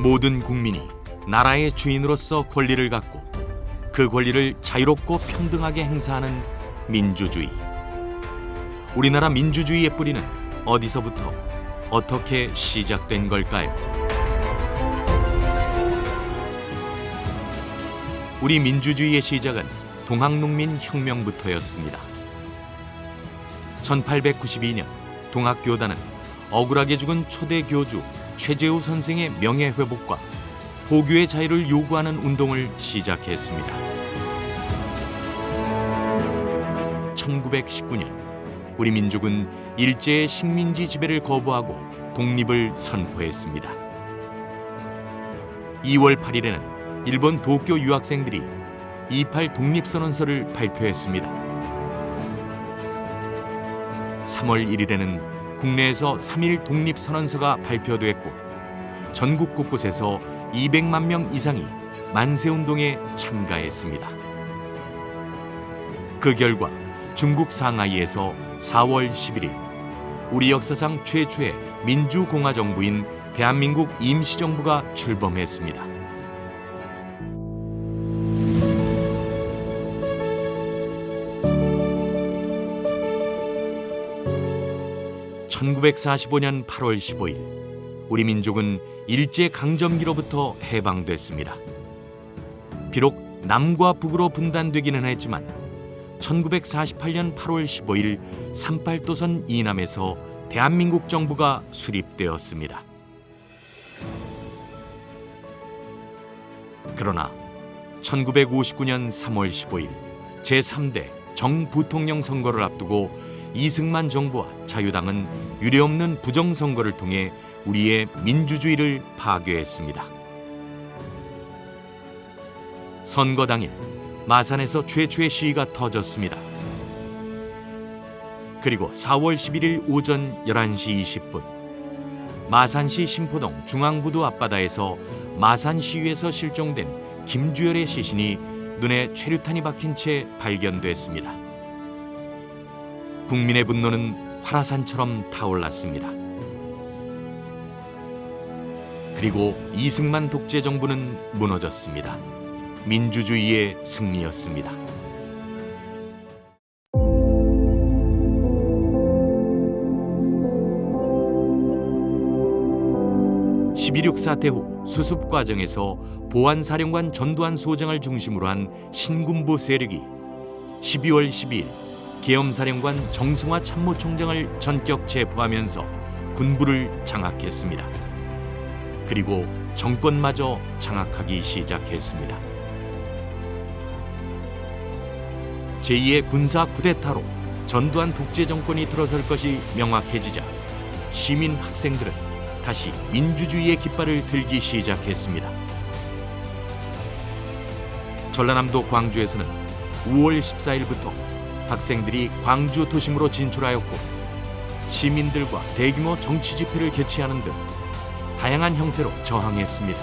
모든 국민이 나라의 주인으로서 권리를 갖고 그 권리를 자유롭고 평등하게 행사하는 민주주의. 우리나라 민주주의의 뿌리는 어디서부터 어떻게 시작된 걸까요? 우리 민주주의의 시작은 동학농민혁명부터였습니다. 1892년 동학교단은 억울하게 죽은 초대 교주 최재우 선생의 명예회복과 포교의 자유를 요구하는 운동을 시작했습니다. 1919년 우리 민족은 일제의 식민지 지배를 거부하고 독립을 선포했습니다. 2월 8일에는 일본 도쿄 유학생들이 28 독립선언서를 발표했습니다. 3월 1일에는 국내에서 3.1 독립선언서가 발표됐고 전국 곳곳에서 200만 명 이상이 만세운동에 참가했습니다. 그 결과 중국 상하이에서 4월 11일 우리 역사상 최초의 민주공화정부인 대한민국 임시정부가 출범했습니다. (1945년 8월 15일) 우리 민족은 일제강점기로부터 해방됐습니다. 비록 남과 북으로 분단되기는 했지만 1948년 8월 15일 38도선 이남에서 대한민국 정부가 수립되었습니다. 그러나 1959년 3월 15일 제3대 정부통령 선거를 앞두고 이승만 정부와 자유당은 유례없는 부정선거를 통해 우리의 민주주의를 파괴했습니다. 선거 당일 마산에서 최초의 시위가 터졌습니다. 그리고 4월 11일 오전 11시 20분 마산시 신포동 중앙부두 앞바다에서 마산 시위에서 실종된 김주열의 시신이 눈에 최루탄이 박힌 채 발견됐습니다. 국민의 분노는 화라산처럼 타올랐습니다. 그리고 이승만 독재 정부는 무너졌습니다. 민주주의의 승리였습니다. 12.6 사태 후 수습 과정에서 보안사령관 전두환 소장을 중심으로 한 신군부 세력이 12월 12일 계엄사령관 정승화 참모총장을 전격 체포하면서 군부를 장악했습니다. 그리고 정권마저 장악하기 시작했습니다. 제2의 군사 쿠데타로 전두환 독재 정권이 들어설 것이 명확해지자 시민 학생들은 다시 민주주의의 깃발을 들기 시작했습니다. 전라남도 광주에서는 5월 14일부터 학생들이 광주 도심으로 진출하였고 시민들과 대규모 정치 집회를 개최하는 등 다양한 형태로 저항했습니다.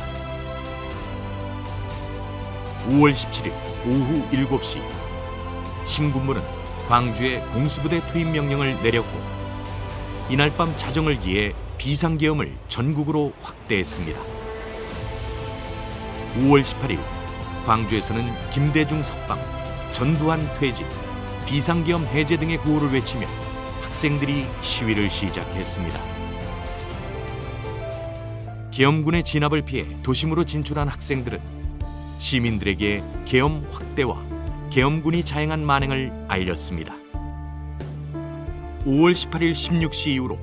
5월 17일 오후 7시 신군부는 광주에 공수부대 투입 명령을 내렸고 이날 밤 자정을 기해 비상계엄을 전국으로 확대했습니다. 5월 18일 광주에서는 김대중 석방, 전두환 퇴진, 비상계엄 해제 등의 구호를 외치며 학생들이 시위를 시작했습니다. 계엄군의 진압을 피해 도심으로 진출한 학생들은 시민들에게 계엄 확대와 계엄군이 자행한 만행을 알렸습니다. 5월 18일 16시 이후로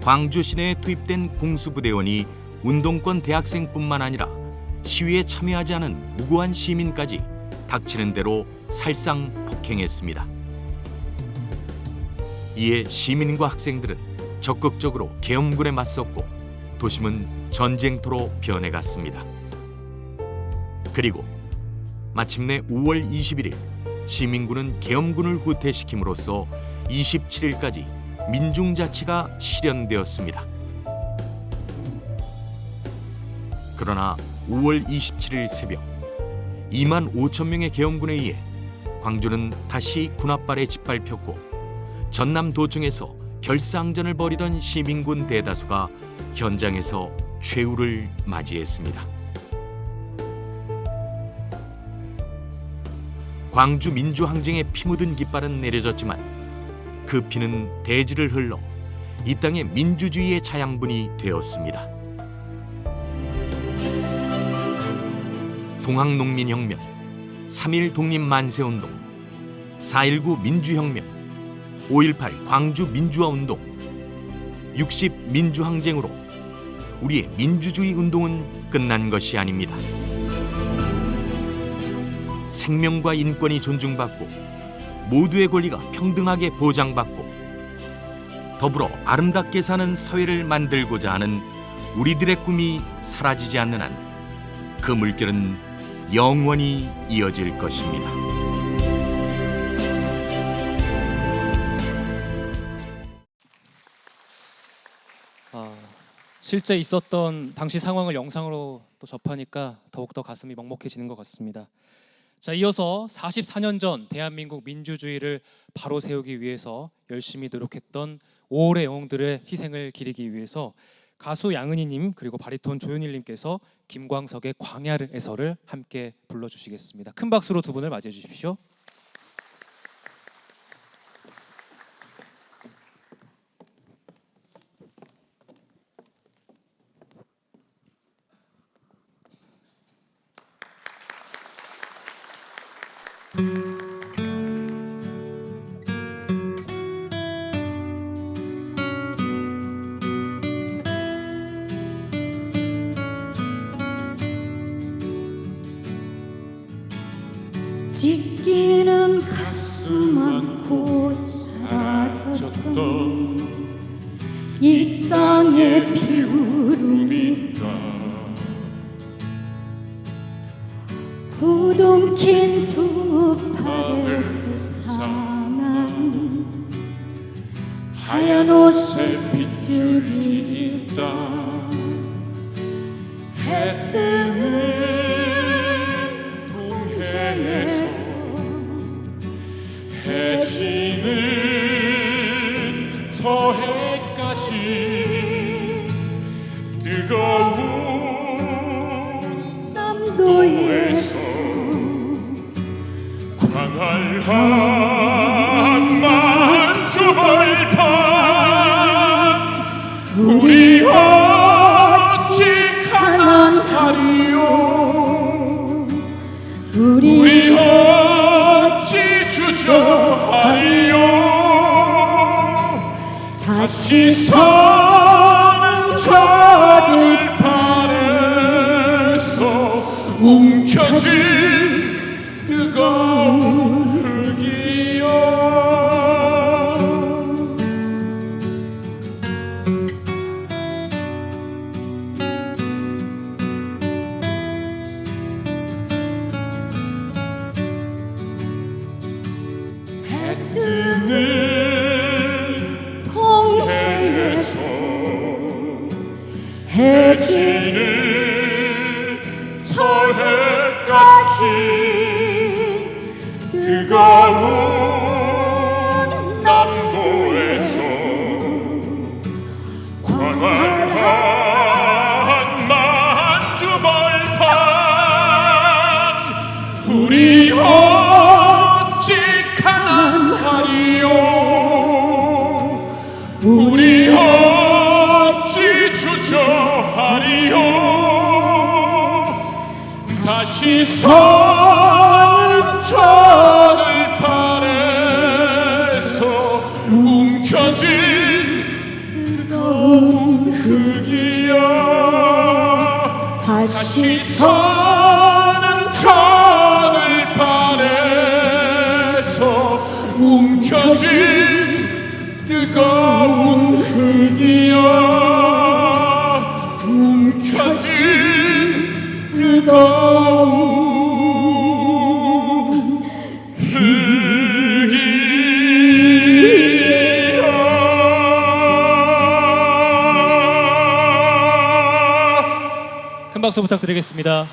광주 시내에 투입된 공수부대원이 운동권 대학생뿐만 아니라 시위에 참여하지 않은 무고한 시민까지 닥치는 대로 살상 폭행했습니다. 이에 시민과 학생들은 적극적으로 계엄군에 맞섰고 도심은 전쟁터로 변해갔습니다. 그리고 마침내 5월 21일 시민군은 계엄군을 후퇴시킴으로써 27일까지 민중자치가 실현되었습니다. 그러나 5월 27일 새벽 2만 5천 명의 계엄군에 의해 광주는 다시 군합발에 짓밟혔고 전남도청에서 결사항전을 벌이던 시민군 대다수가 현장에서 최후를 맞이했습니다. 광주 민주항쟁의 피 묻은 깃발은 내려졌지만 그 피는 대지를 흘러 이 땅의 민주주의의 자양분이 되었습니다. 동학농민혁명, 3.1 독립만세운동, 4.19 민주혁명, 5.18 광주 민주화운동, 60 민주항쟁으로 우리의 민주주의 운동은 끝난 것이 아닙니다. 생명과 인권이 존중받고 모두의 권리가 평등하게 보장받고 더불어 아름답게 사는 사회를 만들고자 하는 우리들의 꿈이 사라지지 않는 한 그 물결은 영원히 이어질 것입니다. 실제 있었던 당시 상황을 영상으로 또 접하니까 더욱더 가슴이 먹먹해지는 것 같습니다. 자, 이어서 44년 전 대한민국 민주주의를 바로 세우기 위해서 열심히 노력했던 5월의 영웅들의 희생을 기리기 위해서 가수 양은희님 그리고 바리톤 조윤일님께서 김광석의 광야에서를 함께 불러주시겠습니다. 큰 박수로 두 분을 맞이해 주십시오. 찢기는 가슴 안고 사라졌던 이 땅의 피구름이 부둥킨 두 팔에 솟아난 하얀 옷에 빗줄기 있다. 해 뜨는 동해에서 해 지는 서해까지 뜨거운 남도에서 광활한 만주벌판 우리 어찌 가난하리요 우리 어찌 주저하리요 다시 서는 저들판에서 움켜쥔 뜨거운 흙이여 해 뜨는 동해에서 해 지는 서해까지 뜨거운 우리 어찌 가난하리요 우리 어찌 주저하리요 다시 서는 저들판에서 움켜쥔 뜨거운 흙이여 다시 서는 저들판에서 움켜쥔 뜨거운 흙이여 움켜쥔 뜨거운 흙이여. 큰 박수 부탁드리겠습니다.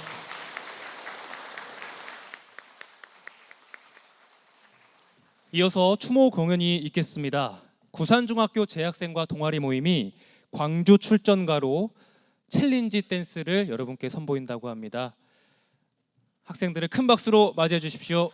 이어서 추모 공연이 있겠습니다. 구산중학교 재학생과 동아리 모임이 광주 출전가로 챌린지 댄스를 여러분께 선보인다고 합니다. 학생들을 큰 박수로 맞이해 주십시오.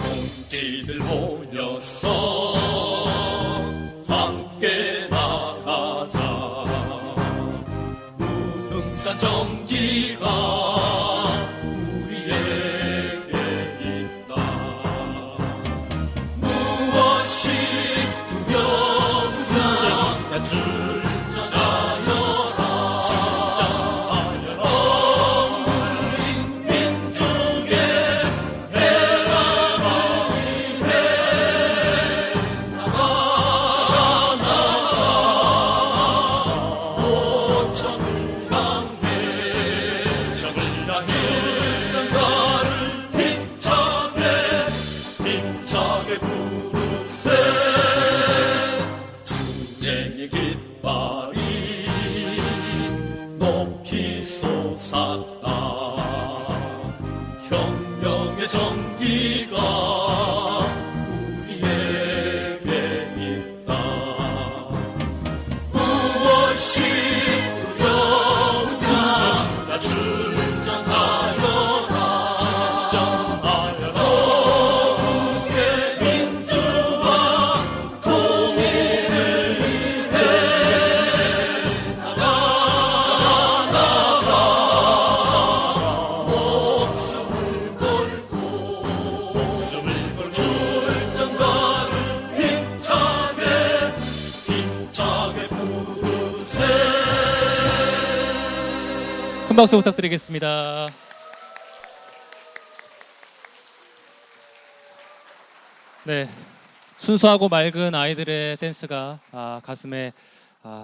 동지들 모여서 함께 나가자 무등산 정기가 우리에게 있다 무엇이 두려우냐 출전하여라 억눌린 민족의 투쟁의 깃발이 높이 솟았다 혁명의 정기가 우리에게 있다 무엇이 두려우냐 나 출전하여라 조국의 민주화 통일을 위해 나가 목숨을 걸고 출전가를 힘차게 부르세. 큰 박수 부탁드리겠습니다. 네, 순수하고 맑은 아이들의 댄스가 가슴에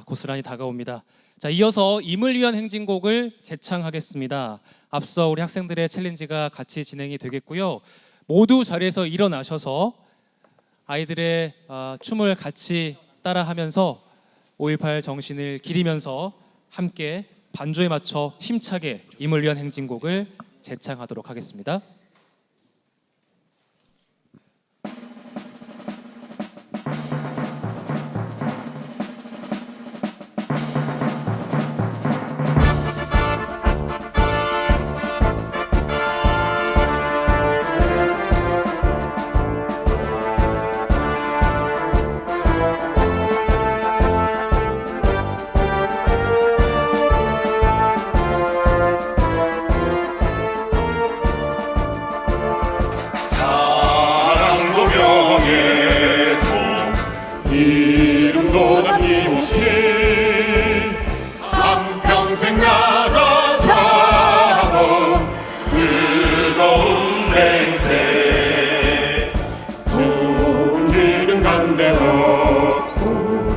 고스란히 다가옵니다. 자, 이어서 임을 위한 행진곡을 재창하겠습니다. 앞서 우리 학생들의 챌린지가 같이 진행이 되겠고요. 모두 자리에서 일어나셔서 아이들의 춤을 같이 따라하면서 5.18 정신을 기리면서 함께 반주에 맞춰 힘차게 임을 위한 행진곡을 재창하도록 하겠습니다. 이름도 남김없이 한평생 나가자고 뜨거운 맹세 동지는 간대없고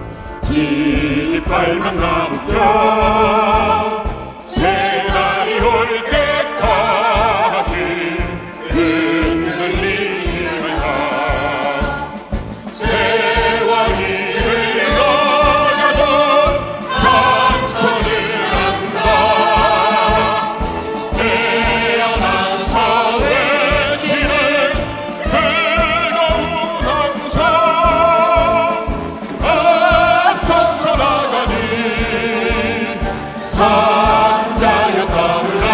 깃발만 나무며 새날이 올 때까지 산자여 따르라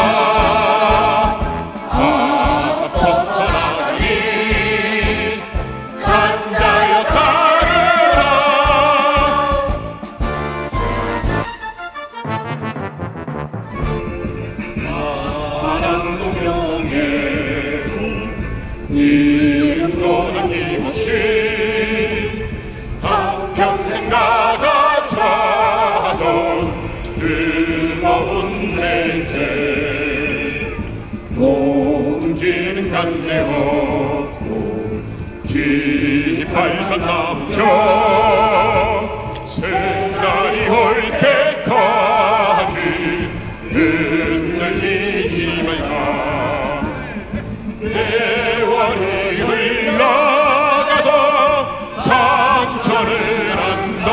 앞서서 나가니 산자여 따르라 사랑도 명예도 이름도 남김없이 한평생 나가자던 뜨거운 냄새 녹음지는 간내 없고 깃발과 나무처 새날이 올 때까지 흔들리지 말자 세월이 흘러가도 상처를 안다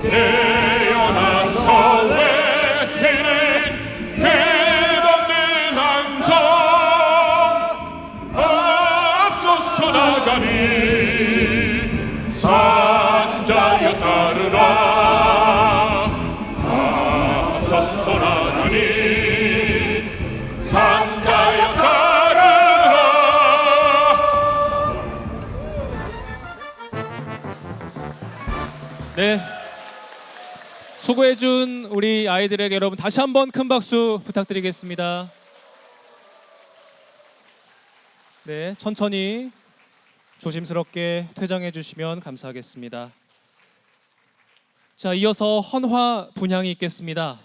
태어나서 외치는 끝없는 함성 앞서서 나가니 산자여 따르라 앞서서 나가니 산자여 따르라 네, 수고해준 우리 아이들에게 여러분 다시 한번 큰 박수 부탁드리겠습니다. 네, 천천히 조심스럽게 퇴장해 주시면 감사하겠습니다. 자, 이어서 헌화 분향이 있겠습니다.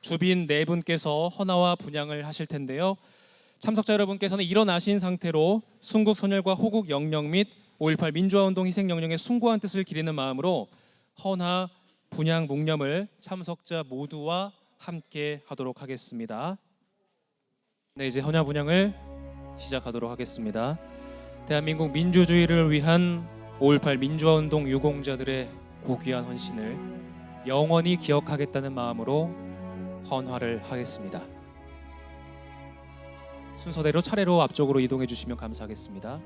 주빈 네 분께서 헌화와 분향을 하실 텐데요. 참석자 여러분께서는 일어나신 상태로 순국 선열과 호국 영령 및 5.18 민주화운동 희생영령의 숭고한 뜻을 기리는 마음으로 헌화 분향 묵념을 참석자 모두와 함께 하도록 하겠습니다. 네, 이제 헌화 분향을 시작하도록 하겠습니다. 대한민국 민주주의를 위한 5.18 민주화운동 유공자들의 고귀한 헌신을 영원히 기억하겠다는 마음으로 헌화를 하겠습니다. 순서대로 차례로 앞쪽으로 이동해 주시면 감사하겠습니다.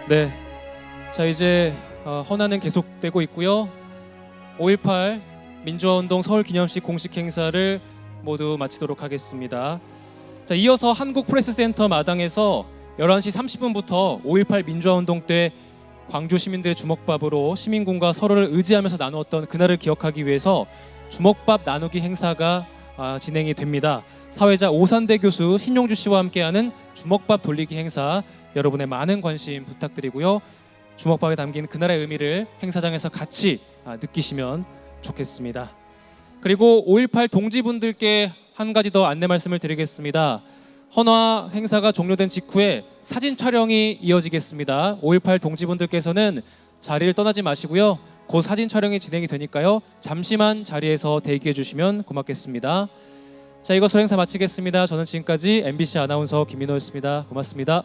네, 자 이제 헌화는 계속되고 있고요. 5.18 민주화운동 서울기념식 공식 행사를 모두 마치도록 하겠습니다. 자, 이어서 한국프레스센터 마당에서 11시 30분부터 5.18 민주화운동 때 광주 시민들의 주먹밥으로 시민군과 서로를 의지하면서 나누었던 그날을 기억하기 위해서 주먹밥 나누기 행사가 진행이 됩니다. 사회자 오산대 교수 신용주 씨와 함께하는 주먹밥 돌리기 행사, 여러분의 많은 관심 부탁드리고요. 주먹밥에 담긴 그날의 의미를 행사장에서 같이 느끼시면 좋겠습니다. 그리고 5.18 동지분들께 한 가지 더 안내 말씀을 드리겠습니다. 헌화 행사가 종료된 직후에 사진 촬영이 이어지겠습니다. 5.18 동지분들께서는 자리를 떠나지 마시고요. 곧 사진 촬영이 진행이 되니까요. 잠시만 자리에서 대기해 주시면 고맙겠습니다. 자, 이것으로 행사 마치겠습니다. 저는 지금까지 MBC 아나운서 김민호였습니다. 고맙습니다.